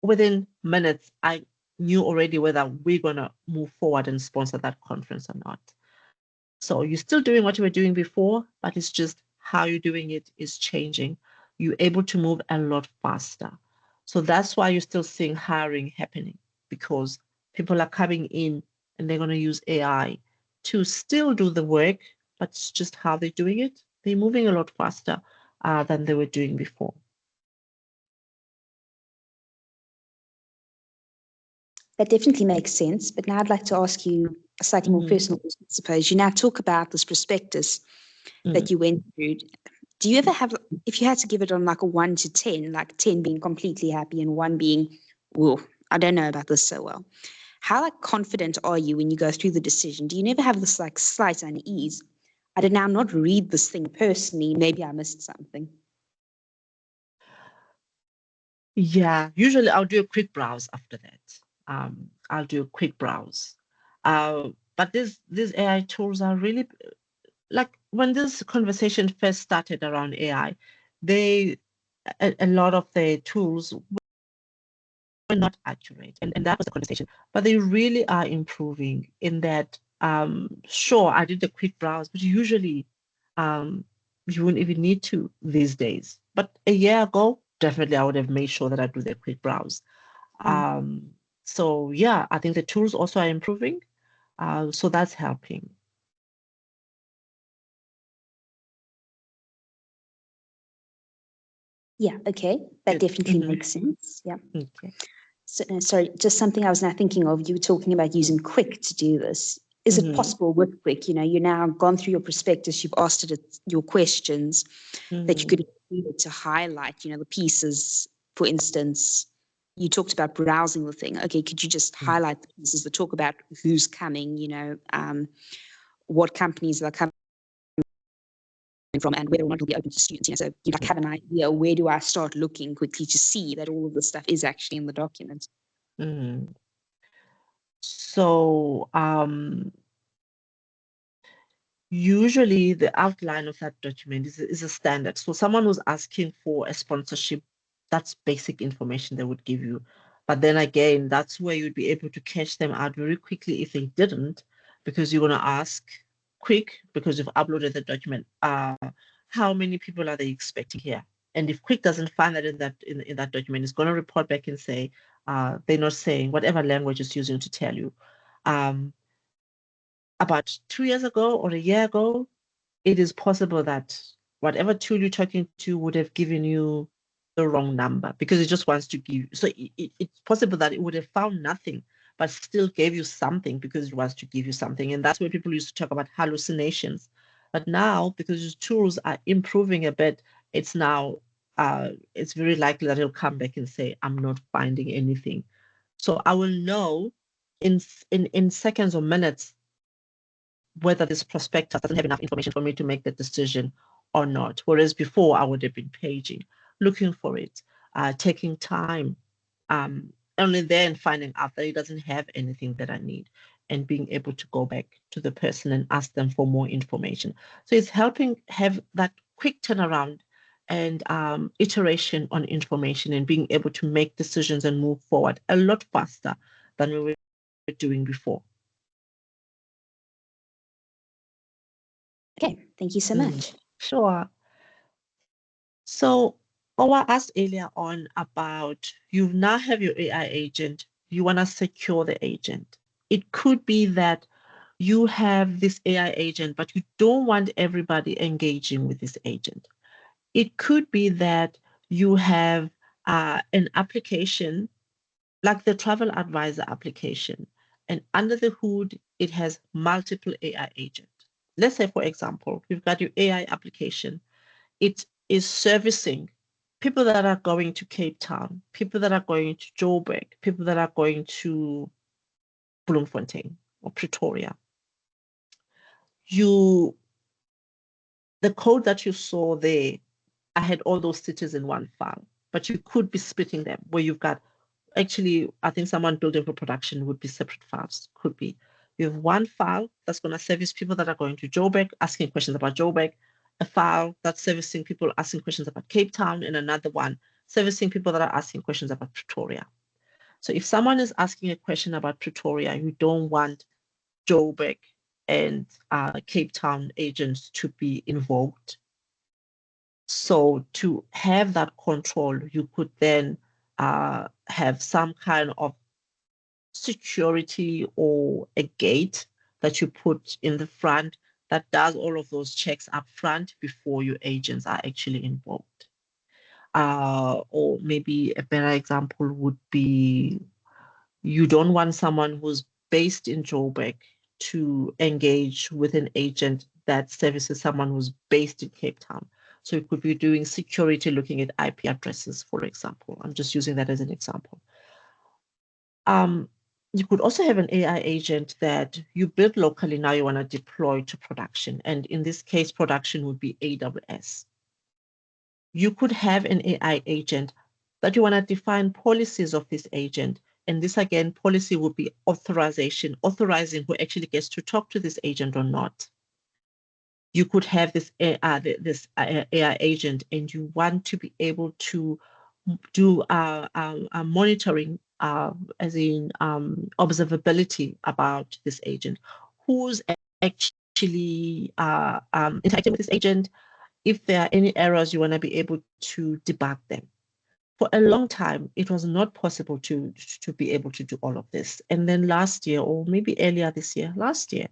within minutes, I knew already whether we're going to move forward and sponsor that conference or not. So you're still doing what you were doing before, but it's just how you're doing it is changing. You're able to move a lot faster. So that's why you're still seeing hiring happening, because people are coming in and they're going to use AI to still do the work, but it's just how they're doing it. They're moving a lot faster than they were doing before. That definitely makes sense. But now I'd like to ask you a slightly more personal question, I suppose. You now talk about this prospectus that you went through. Do you ever have, if you had to give it on like a 1 to 10, like 10 being completely happy and 1 being, well, I don't know about this so well. How like confident are you when you go through the decision? Do you never have this like slight unease? I did now not read this thing personally. Maybe I missed something. Yeah, usually I'll do a quick browse after that. I'll do a quick browse. But these AI tools are really like when this conversation first started around AI, a lot of the tools were not accurate, and that was the conversation. But they really are improving in that. Sure, I did a quick browse, but usually, you wouldn't even need to these days. But a year ago, definitely, I would have made sure that I do the quick browse. So yeah, I think the tools also are improving. So that's helping. Yeah, okay. That definitely makes sense. Yeah. Okay. So, sorry, just something I was now thinking of. You were talking about using Quick to do this. Is it possible with Quick, you've now gone through your prospectus, you've asked it your questions, that you could use it to highlight, the pieces, for instance, you talked about browsing the thing. Okay, could you just highlight the pieces that talk about who's coming, what companies are coming from and whether or not it'll be open to students, so you have an idea, where do I start looking quickly to see that all of this stuff is actually in the document? So usually the outline of that document is a standard. So someone who's asking for a sponsorship, that's basic information they would give you. But then again, that's where you'd be able to catch them out very quickly if they didn't, because you're going to ask quick, because you've uploaded the document, how many people are they expecting here? And if Quick doesn't find that in that document, it's going to report back and say, they're not saying whatever language it's using to tell you. About 2 years ago or a year ago, it is possible that whatever tool you're talking to would have given you the wrong number because it just wants to give. So it's possible that it would have found nothing, but still gave you something because it wants to give you something. And that's where people used to talk about hallucinations. But now, because the tools are improving a bit, it's now it's very likely that it'll come back and say, I'm not finding anything. So I will know in seconds or minutes whether this prospectus doesn't have enough information for me to make the decision or not. Whereas before, I would have been paging, looking for it, taking time, only then finding out that it doesn't have anything that I need, and being able to go back to the person and ask them for more information. So it's helping have that quick turnaround and iteration on information and being able to make decisions and move forward a lot faster than we were doing before. Okay, thank you so much. Sure. So, I asked earlier on about you now have your AI agent, you want to secure the agent. It could be that you have this AI agent, but you don't want everybody engaging with this agent. It could be that you have an application like the travel advisor application, and under the hood, it has multiple AI agents. Let's say, for example, we've got your AI application. It is servicing people that are going to Cape Town, people that are going to Joburg, people that are going to Bloemfontein or Pretoria. The code that you saw there, I had all those cities in one file, but you could be splitting them where you've got, actually, I think someone building for production would be separate files, could be. You have one file that's going to service people that are going to Joburg, asking questions about Joburg, a file that's servicing people asking questions about Cape Town, and another one servicing people that are asking questions about Pretoria. So if someone is asking a question about Pretoria, you don't want Joburg and Cape Town agents to be invoked. So to have that control, you could then have some kind of security or a gate that you put in the front that does all of those checks up front before your agents are actually invoked. Or maybe a better example would be you don't want someone who's based in Joburg to engage with an agent that services someone who's based in Cape Town. So you could be doing security looking at IP addresses, for example. I'm just using that as an example. You could also have an AI agent that you build locally, now you want to deploy to production. And in this case, production would be AWS. You could have an AI agent that you want to define policies of this agent. And this again, policy will be authorizing who actually gets to talk to this agent or not. You could have this AI agent, and you want to be able to do monitoring, as in observability about this agent, who's actually interacting with this agent. If there are any errors, you want to be able to debug them. For a long time, it was not possible to be able to do all of this. And then last year, or maybe earlier this year, last year,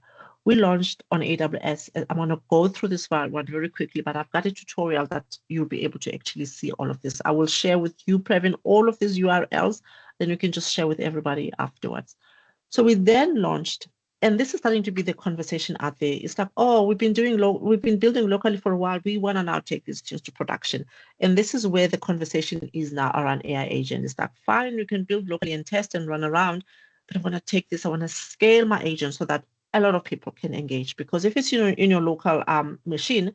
we launched on AWS. I'm going to go through this one very quickly, but I've got a tutorial that you'll be able to actually see all of this. I will share with you, Previn, all of these URLs, then you can just share with everybody afterwards. So we then launched, and this is starting to be the conversation out there. It's like, oh, we've been building locally for a while. We want to now take these things to production. And this is where the conversation is now around AI agent. It's like, fine, we can build locally and test and run around, but I want to take this, I want to scale my agent so that a lot of people can engage. Because if it's in your local machine,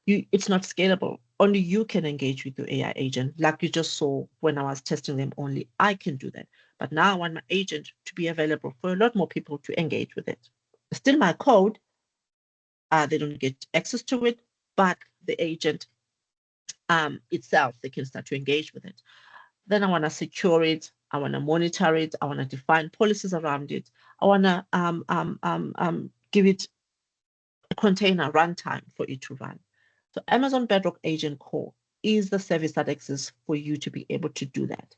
it's not scalable. Only you can engage with your AI agent. Like you just saw when I was testing them, only I can do that. But now I want my agent to be available for a lot more people to engage with it. Still my code, they don't get access to it, but the agent itself, they can start to engage with it. Then I want to secure it. I want to monitor it. I want to define policies around it. I want to give it a container runtime for it to run. So Amazon Bedrock Agent Core is the service that exists for you to be able to do that.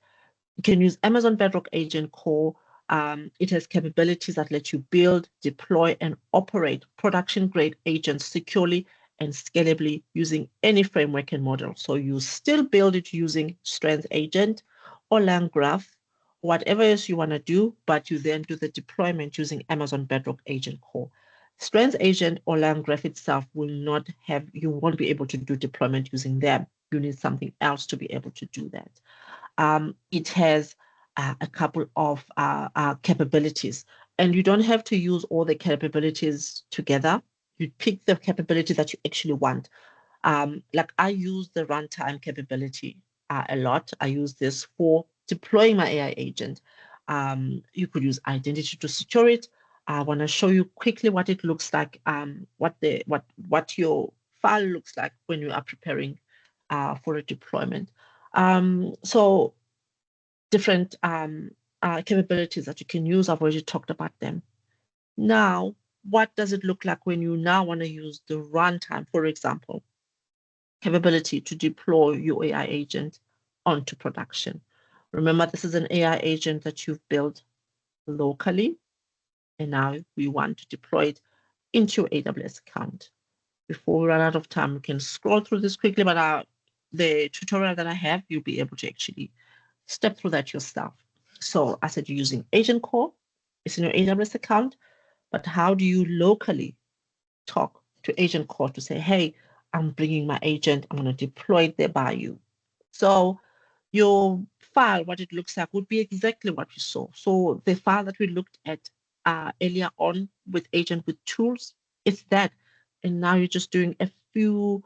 You can use Amazon Bedrock Agent Core. It has capabilities that let you build, deploy, and operate production-grade agents securely and scalably using any framework and model. So you still build it using Strength Agent or LangGraph, whatever else you want to do, but you then do the deployment using Amazon Bedrock Agent Core. Strength Agent or LangGraph itself will not have, you won't be able to do deployment using them. You need something else to be able to do that. It has a couple of capabilities, and you don't have to use all the capabilities together. You pick the capability that you actually want. Like I use the runtime capability a lot. I use this for deploying my AI agent. You could use identity to secure it. I want to show you quickly what it looks like, what your file looks like when you are preparing for a deployment. So different capabilities that you can use. I've already talked about them. Now, what does it look like when you now want to use the runtime, for example, capability to deploy your AI agent onto production? Remember, this is an AI agent that you've built locally, and now we want to deploy it into your AWS account. Before we run out of time, we can scroll through this quickly, but the tutorial that I have, you'll be able to actually step through that yourself. So I said you're using Agent Core, it's in your AWS account, but how do you locally talk to Agent Core to say, hey, I'm bringing my agent, I'm going to deploy it there by you. So your file, what it looks like, would be exactly what you saw. So the file that we looked at earlier on with agent with tools, it's that. And now you're just doing a few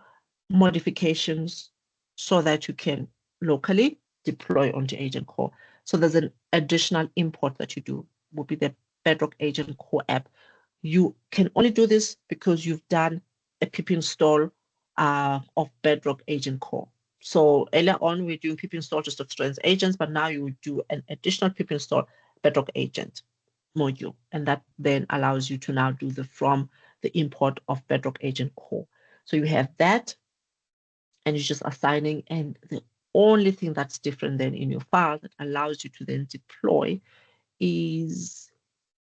modifications so that you can locally deploy onto Agent Core. So there's an additional import that you do, will be the Bedrock Agent Core app. You can only do this because you've done a pip install of Bedrock Agent Core. So earlier on, we're doing pip install just of Strength agents, but now you would do an additional pip install Bedrock agent module, and that then allows you to now do the import of Bedrock Agent Core. So you have that, and you're just assigning, and the only thing that's different then in your file that allows you to then deploy is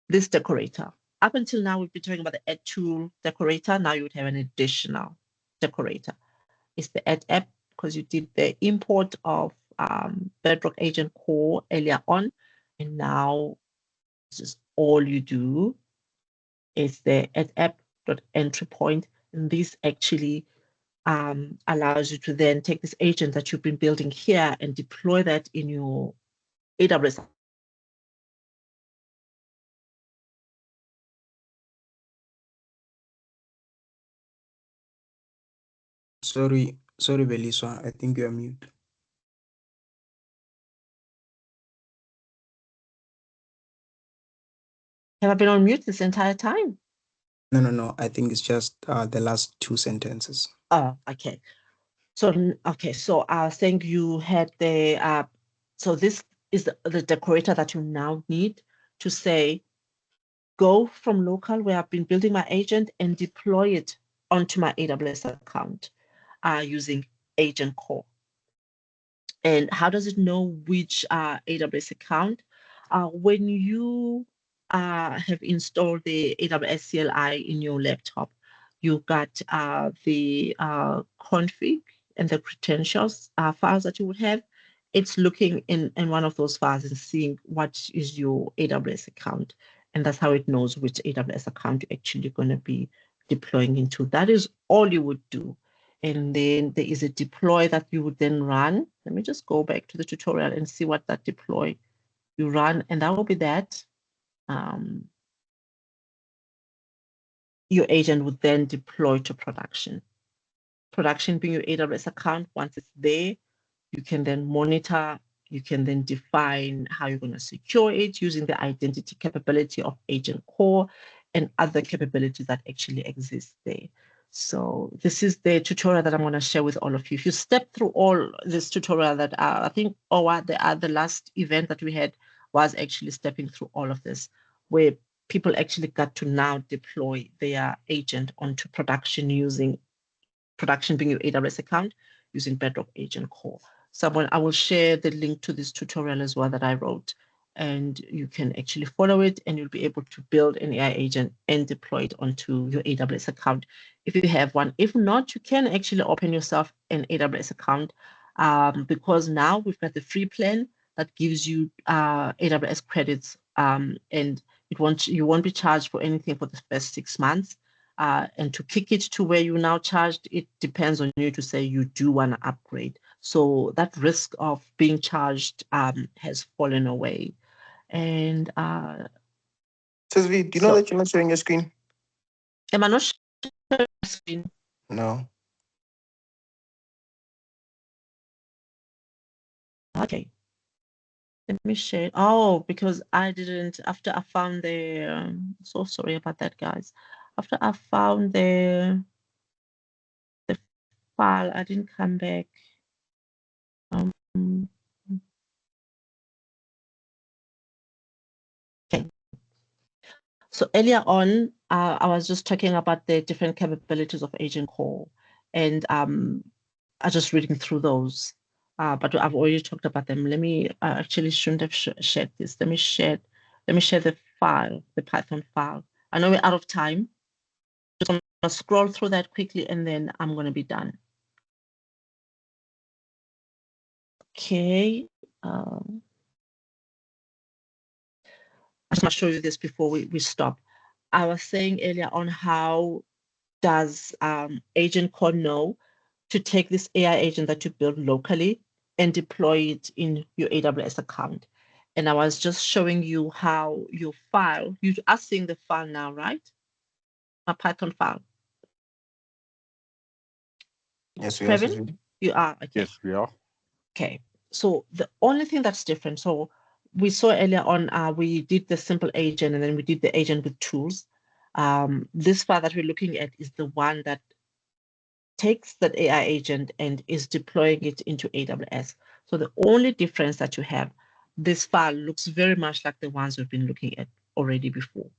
this decorator. Up until now, we've been talking about the add tool decorator. Now you would have an additional decorator. It's the add app because you did the import of Bedrock Agent Core earlier on, and now this is all you do is the add app.entry point, and this actually allows you to then take this agent that you've been building here and deploy that in your AWS. Sorry, Beliswa, I think you're mute. Have I been on mute this entire time? No. I think it's just the last two sentences. Oh, okay. So, so I was saying you had the, so this is the decorator that you now need to say, go from local where I've been building my agent and deploy it onto my AWS account using Agent Core. And how does it know which AWS account? When you have installed the AWS CLI in your laptop, you've got the config and the credentials files that you would have. It's looking in one of those files and seeing what is your AWS account. And that's how it knows which AWS account you're actually going to be deploying into. That is all you would do. And then there is a deploy that you would then run. Let me just go back to the tutorial and see what that deploy you run. And that will be that. Your agent would then deploy to production. Production being your AWS account. Once it's there, you can then monitor, you can then define how you're going to secure it using the identity capability of Agent Core and other capabilities that actually exist there. So this is the tutorial that I'm going to share with all of you. If you step through all this tutorial that I think the last event that we had was actually stepping through all of this, where people actually got to now deploy their agent onto production using production being your AWS account using Bedrock Agent Core. So I will share the link to this tutorial as well that I wrote, and you can actually follow it and you'll be able to build an AI agent and deploy it onto your AWS account if you have one. If not, you can actually open yourself an AWS account because now we've got the free plan that gives you AWS credits and you won't be charged for anything for the first 6 months. And to kick it to where you now charged, it depends on you to say you do want to upgrade. So that risk of being charged has fallen away. And Sisvi, do you know that you're not sharing your screen? am I not sharing my screen? No. Okay. Let me share. Oh, because I didn't, after I found so sorry about that, guys. After I found the file, I didn't come back. Okay. So earlier on, I was just talking about the different capabilities of Agent Core, and I was just reading through those. But I've already talked about them. Let me actually shouldn't have shared this. Let me share the file, the Python file. I know we're out of time. Just going to scroll through that quickly, and then I'm going to be done. Okay. I just want to show you this before we stop. I was saying earlier on how does Agent Core know to take this AI agent that you build locally and deploy it in your AWS account. And I was just showing you how your file, you are seeing the file now, right? A Python file. Yes, we are. Previn, you are, okay. Yes, we are. Okay, so the only thing that's different, so we saw earlier on, we did the simple agent and then we did the agent with tools. This file that we're looking at is the one that takes that AI agent and is deploying it into AWS. So the only difference that you have, this file looks very much like the ones we've been looking at already before.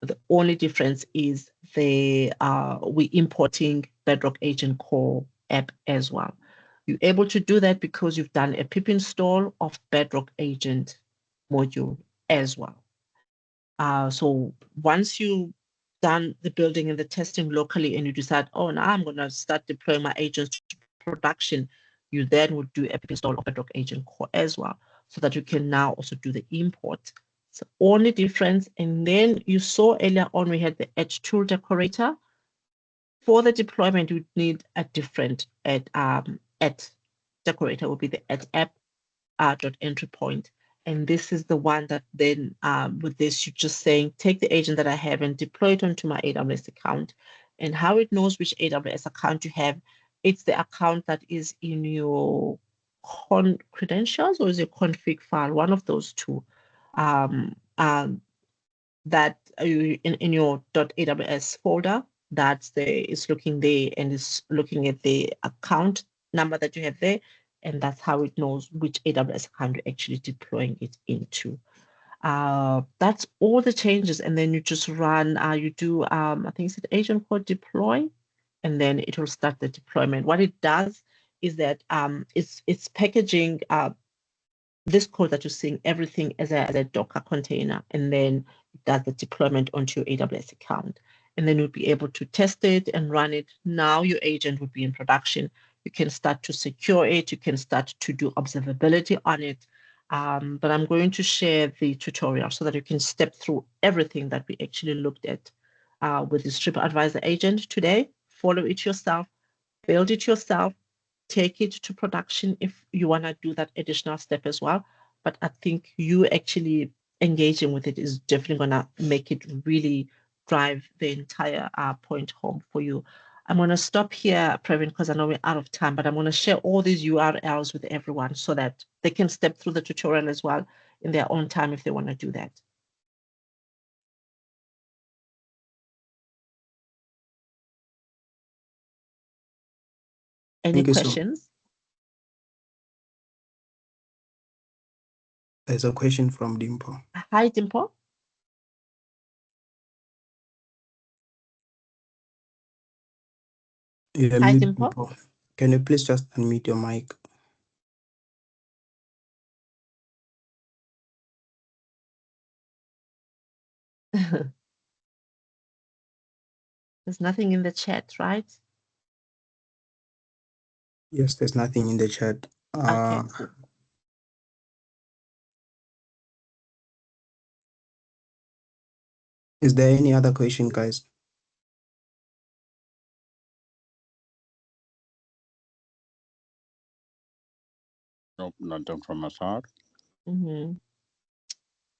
The only difference is we importing Bedrock Agent Core app as well. You're able to do that because you've done a pip install of Bedrock Agent module as well. So once you done the building and the testing locally and you decide, oh, now I'm going to start deploying my agents to production, you then would do a pip install of Bedrock Agent Core as well, so that you can now also do the import. It's the only difference. And then you saw earlier on, we had the Edge tool decorator. For the deployment, you need a different at decorator would be the at app .entry point. And this is the one that then with this, you're just saying, take the agent that I have and deploy it onto my AWS account. And how it knows which AWS account you have, it's the account that is in your credentials or is your config file, one of those two. that in your .aws folder, that's there, is looking there and is looking at the account number that you have there, and that's how it knows which AWS account you're actually deploying it into. That's all the changes, and then you just run. You do I think it's an agent called deploy, and then it will start the deployment. What it does is that it's packaging this code that you're seeing everything as a Docker container, and then it does the deployment onto your AWS account. And then you'll be able to test it and run it. Now your agent would be in production. You can start to secure it. You can start to do observability on it. But I'm going to share the tutorial so that you can step through everything that we actually looked at with the TripAdvisor agent today. Follow it yourself, build it yourself, take it to production if you want to do that additional step as well. But I think you actually engaging with it is definitely going to make it really drive the entire point home for you. I'm going to stop here, Praveen, because I know we're out of time, but I'm going to share all these URLs with everyone so that they can step through the tutorial as well in their own time if they want to do that. Any questions? There's a question from Dimple. Hi, Dimple. Hi, Dimple. Can you please just unmute your mic? There's nothing in the chat, right? Yes, there's nothing in the chat. Okay, cool. Is there any other question, guys? Nope, nothing from my side. Mm-hmm.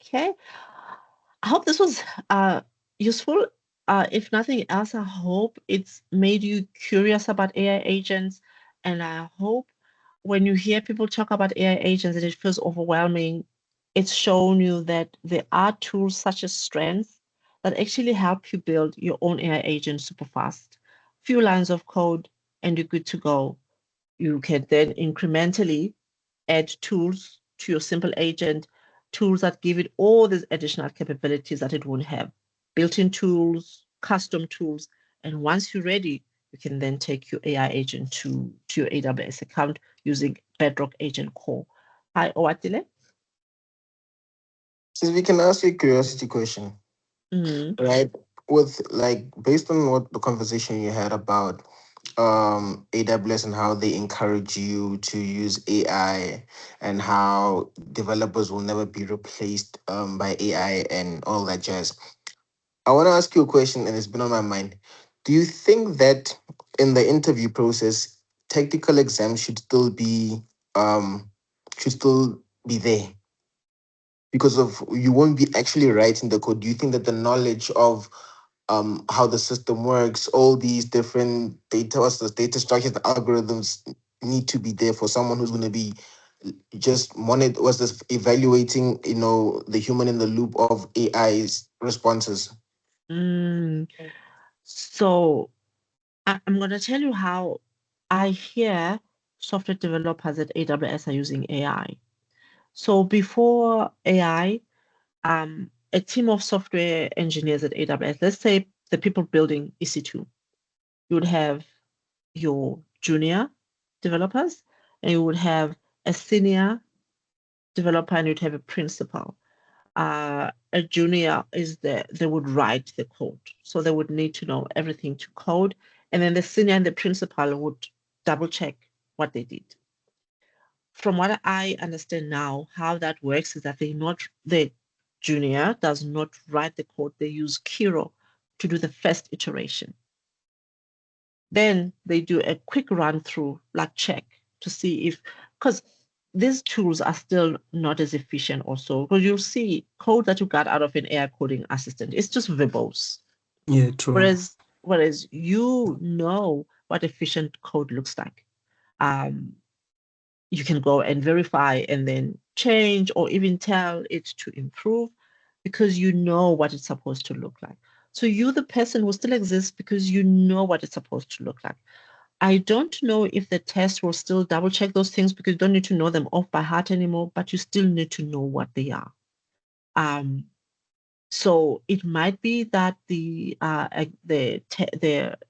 Okay. I hope this was useful. If nothing else, I hope it's made you curious about AI agents. And I hope when you hear people talk about AI agents and it feels overwhelming, it's shown you that there are tools such as Strengths that actually help you build your own AI agent super fast. Few lines of code and you're good to go. You can then incrementally add tools to your simple agent, tools that give it all these additional capabilities that it won't have, built-in tools, custom tools. And once you're ready, you can then take your AI agent to your AWS account using Bedrock Agent Core. Hi, Owatile. Since we can ask you a curiosity question, right? With like based on what the conversation you had about AWS and how they encourage you to use AI and how developers will never be replaced by AI and all that jazz. I want to ask you a question, and it's been on my mind. Do you think that in the interview process, technical exams um should still be there? Because of you won't be actually writing the code. Do you think that the knowledge of how the system works, all these different data, what's the data structures, the algorithms need to be there for someone who's going to be just monitor, was this evaluating, the human in the loop of AI's responses? So I'm going to tell you how I hear software developers at AWS are using AI. So before AI, a team of software engineers at AWS, let's say the people building EC2, you would have your junior developers, and you would have a senior developer, and you'd have a principal. A junior is they would write the code, so they would need to know everything to code, and then the senior and the principal would double check what they did. From what I understand now, how that works is that the junior does not write the code. They use Kiro to do the first iteration. Then they do a quick run through, like check to see if, because these tools are still not as efficient also, because you'll see code that you got out of an AI coding assistant. It's just verbose. Yeah, true. Whereas you know what efficient code looks like. You can go and verify and then change or even tell it to improve. because you know what it's supposed to look like. So you, the person, will still exist because you know what it's supposed to look like. I don't know if the test will still double check those things because you don't need to know them off by heart anymore, but you still need to know what they are. So it might be that the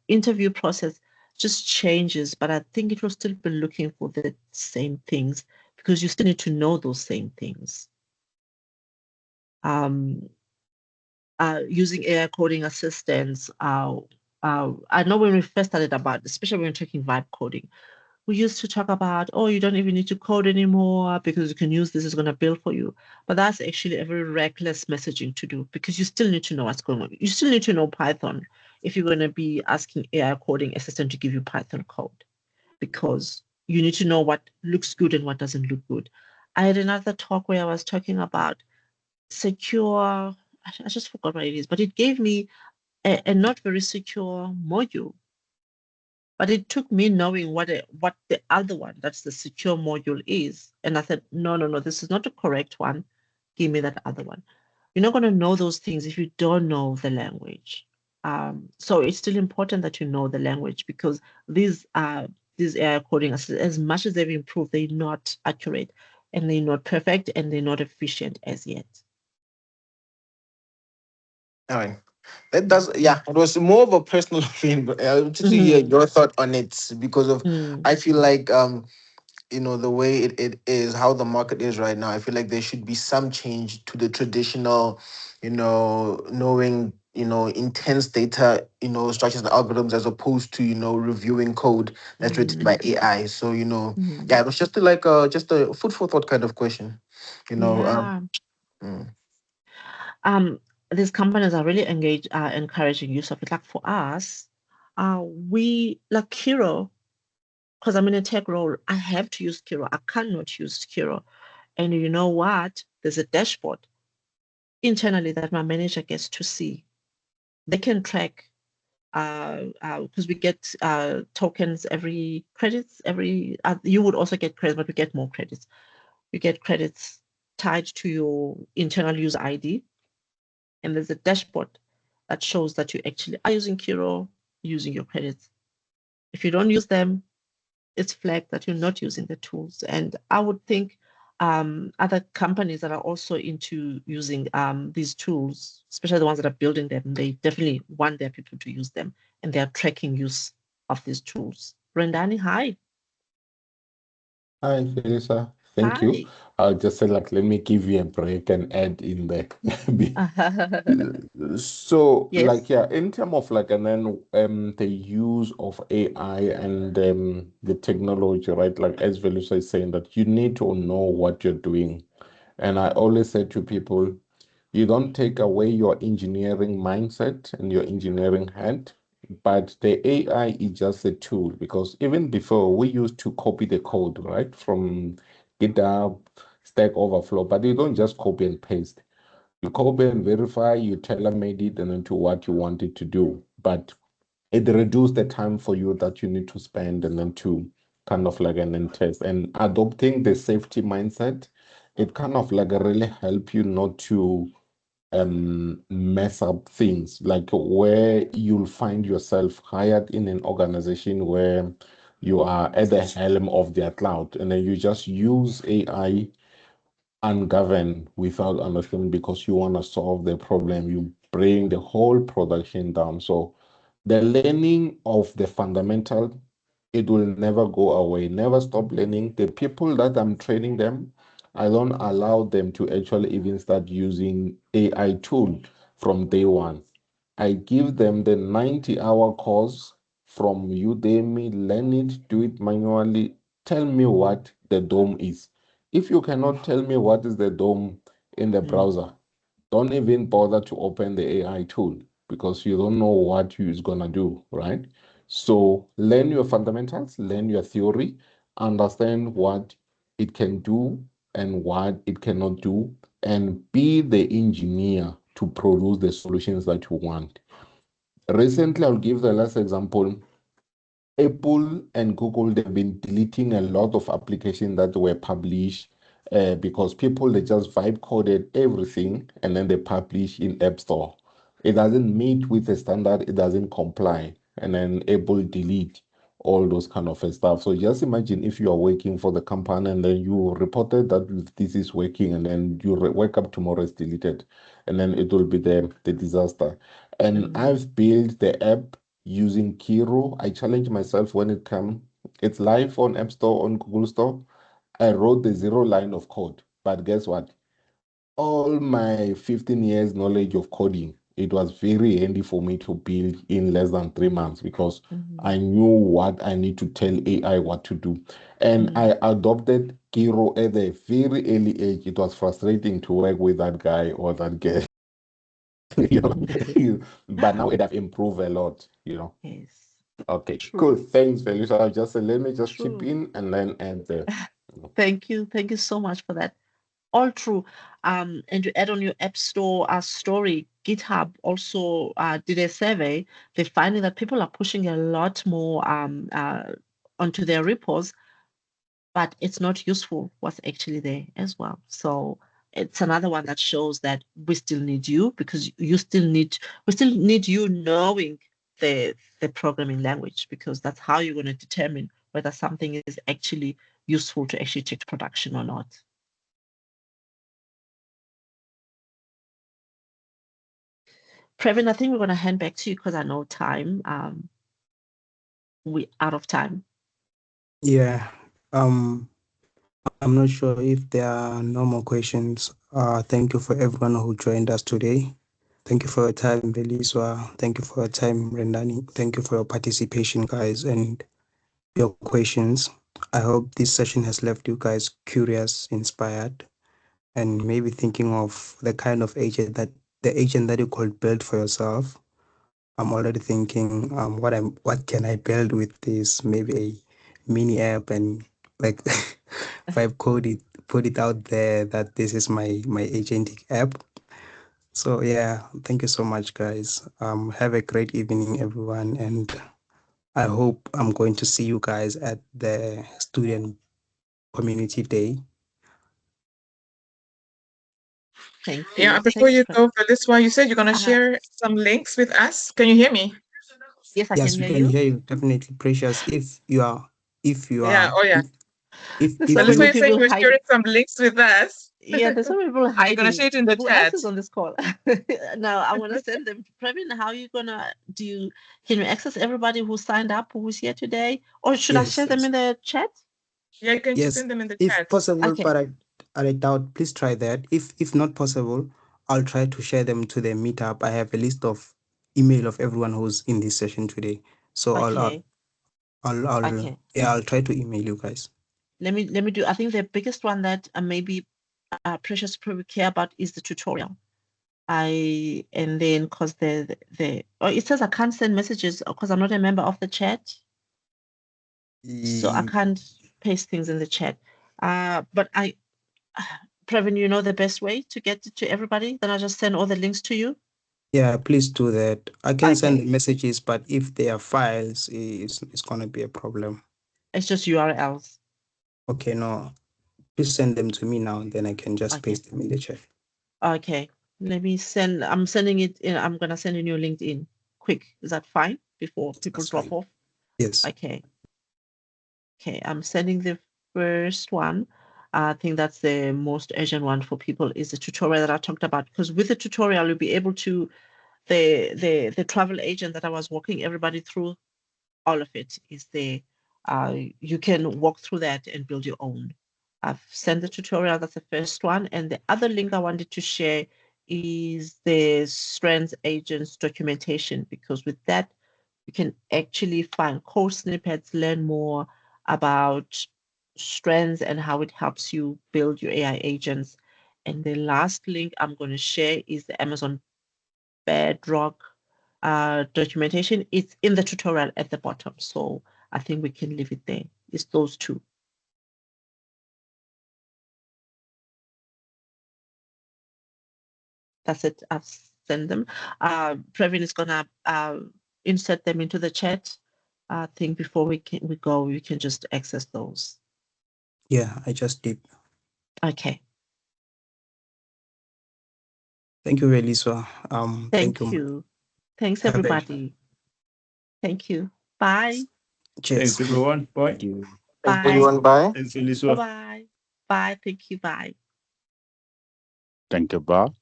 interview process just changes, but I think it will still be looking for the same things because you still need to know those same things. Using AI coding assistants. I know when we first started about, especially when we're talking vibe coding, we used to talk about, oh, you don't even need to code anymore because you can use this, it's going to build for you. But that's actually a very reckless messaging to do because you still need to know what's going on. You still need to know Python if you're going to be asking AI coding assistant to give you Python code because you need to know what looks good and what doesn't look good. I had another talk where I was talking about secure, I just forgot what it is, but it gave me a not very secure module. But it took me knowing what the other one, that's the secure module is. And I said, no, this is not the correct one. Give me that other one. You're not going to know those things if you don't know the language. So it's still important that you know the language because these AI coding, as much as they've improved, they're not accurate and they're not perfect and they're not efficient as yet. All right. That does, yeah, it was more of a personal opinion, but I wanted to hear your thought on it because of, I feel like, the way it is, how the market is right now, I feel like there should be some change to the traditional, knowing, intense data, structures and algorithms as opposed to, reviewing code that's written by AI. So, yeah, it was just just a food for thought kind of question, Yeah. Mm. These companies are really encouraging use of it. Like for us, we like Kiro, because I'm in a tech role, I have to use Kiro. I cannot use Kiro. And you know what? There's a dashboard internally that my manager gets to see. They can track because we get tokens every credits every you would also get credits, but we get more credits. You get credits tied to your internal user ID, and there's a dashboard that shows that you actually are using Kiro, using your credits. If you don't use them, it's flagged that you're not using the tools. And I would think other companies that are also into using these tools, especially the ones that are building them, they definitely want their people to use them and they are tracking use of these tools. Brendani, hi. Hi, Felisa. Thank you. Hi. I'll just say, let me give you a break and add in there. So, Yes. yeah, in terms of and then the use of AI and the technology, right? Like as Felisa is saying that you need to know what you're doing. And I always say to people, you don't take away your engineering mindset and your engineering head, but the AI is just a tool because even before we used to copy the code, right, from GitHub, Stack Overflow, but you don't just copy and paste. You copy and verify, you tailor-made it and into what you want it to do. But it reduced the time for you that you need to spend and then to kind of and then test. And adopting the safety mindset, it kind of really help you not to mess up things, like where you'll find yourself hired in an organization where you are at the helm of their cloud and then you just use AI ungoverned without understanding because you want to solve the problem. You bring the whole production down. So the learning of the fundamental, it will never go away. Never stop learning. The people that I'm training them, I don't allow them to actually even start using AI tool from day one. I give them the 90-hour course from Udemy, learn it, do it manually. Tell me what the DOM is. If you cannot tell me what is the DOM in the browser, don't even bother to open the AI tool because you don't know what you is gonna do, right? So learn your fundamentals, learn your theory, understand what it can do and what it cannot do, and be the engineer to produce the solutions that you want. Recently, I'll give the last example. Apple and Google, they've been deleting a lot of applications that were published because people, they just vibe coded everything and then they publish in App Store. It doesn't meet with the standard, it doesn't comply, and then Apple delete all those kind of stuff. So just imagine if you are working for the company and then you reported that this is working, and then you wake up tomorrow, it's deleted, and then it will be the disaster. And I've built the app using Kiro. I challenge myself when it comes. It's live on App Store, on Google Store. I wrote the 0 line of code, but guess what? All my 15 years knowledge of coding, it was very handy for me to build in less than 3 months because I knew what I need to tell AI what to do. And I adopted Kiro at a very early age. It was frustrating to work with that guy or that girl, you know. But now it have improved a lot, you know. Yes. Okay, True. cool. Thanks, Felicia. I'll just let me just chip True. in and then add the. Thank you. Thank you so much for that. All true. And to add on your App Store story, GitHub also did a survey. They're finding that people are pushing a lot more onto their repos, but it's not useful what's actually there as well. So it's another one that shows that we still need you, because we still need you knowing the programming language, because that's how you're going to determine whether something is actually useful to actually take to production or not. Previn, I think we're going to hand back to you because I know time. We out of time. Yeah. I'm not sure if there are no more questions. Thank you for everyone who joined us today. Thank you for your time, Beliswa. Thank you for your time, Rendani. Thank you for your participation, guys, and your questions. I hope this session has left you guys curious, inspired, and maybe thinking of the kind of agent that you could build for yourself. I'm already thinking, what can I build with this? Maybe a mini app, and like vibe code it, put it out there that this is my agentic app. So yeah, thank you so much, guys. Have a great evening, everyone, and I hope I'm going to see you guys at the student community day. Thank Yeah, you. before Thank you, you Previn. go for this one, you said you're going to share some links with us. Can you hear me? Yes, I Yes, can we hear can you. hear you definitely, Precious. If you Yeah, are, oh yeah. There's if so So that's many why you you're saying people you're hiding. sharing some links with us. Yeah, there's so many people Are you going to hiding. share it in the Who chat? else is on this call? Now I want to send them. Previn, how are you gonna do? Can you access everybody who signed up, who's here today, or should I share yes, them in the chat? Yeah, you can yes, send them in the if chat. possible, Okay, but I doubt. Please try that. If not possible, I'll try to share them to the meetup. I have a list of email of everyone who's in this session today. So okay, I'll okay. yeah, I'll try to email you guys. Let me do. I think the biggest one that maybe Precious probably care about is the tutorial. And then because the oh, it says I can't send messages because I'm not a member of the chat, so I can't paste things in the chat. But Previn, you know the best way to get it to everybody. Then I just send all the links to you. Yeah, please do that. I can send Okay, the messages, but if they are files, it's gonna be a problem. it's just URLs. Okay, no, please send them to me now, and then I can just Okay, paste them in the chat. okay. Let me send. I'm sending it in. I'm gonna send in your LinkedIn. Quick, is that fine? Before people That's drop fine. off. Yes. Okay. Okay, I'm sending the first one. I think that's the most urgent one for people is the tutorial that I talked about. Because with the tutorial, you'll be able to the travel agent that I was walking everybody through, all of it is there. You can walk through that and build your own. I've sent the tutorial, that's the first one. And the other link I wanted to share is the Strands Agents documentation, because with that, you can actually find code snippets, learn more about Strands and how it helps you build your AI agents. And the last link I'm going to share is the Amazon Bedrock documentation. It's in the tutorial at the bottom. So I think we can leave it there. It's those two. That's it. I've sent them. Previn is gonna insert them into the chat. I think before we go, we can just access those. Yeah, I just did. Okay. Thank you, Veliswa. Thank you. Thanks, everybody. Thank you. Bye. Cheers. Thanks, everyone. Bye. Thank you. Bye. Everyone, bye. Thanks, Eliswa. Bye-bye. Bye. Thank you. Bye. Thank you, Ba.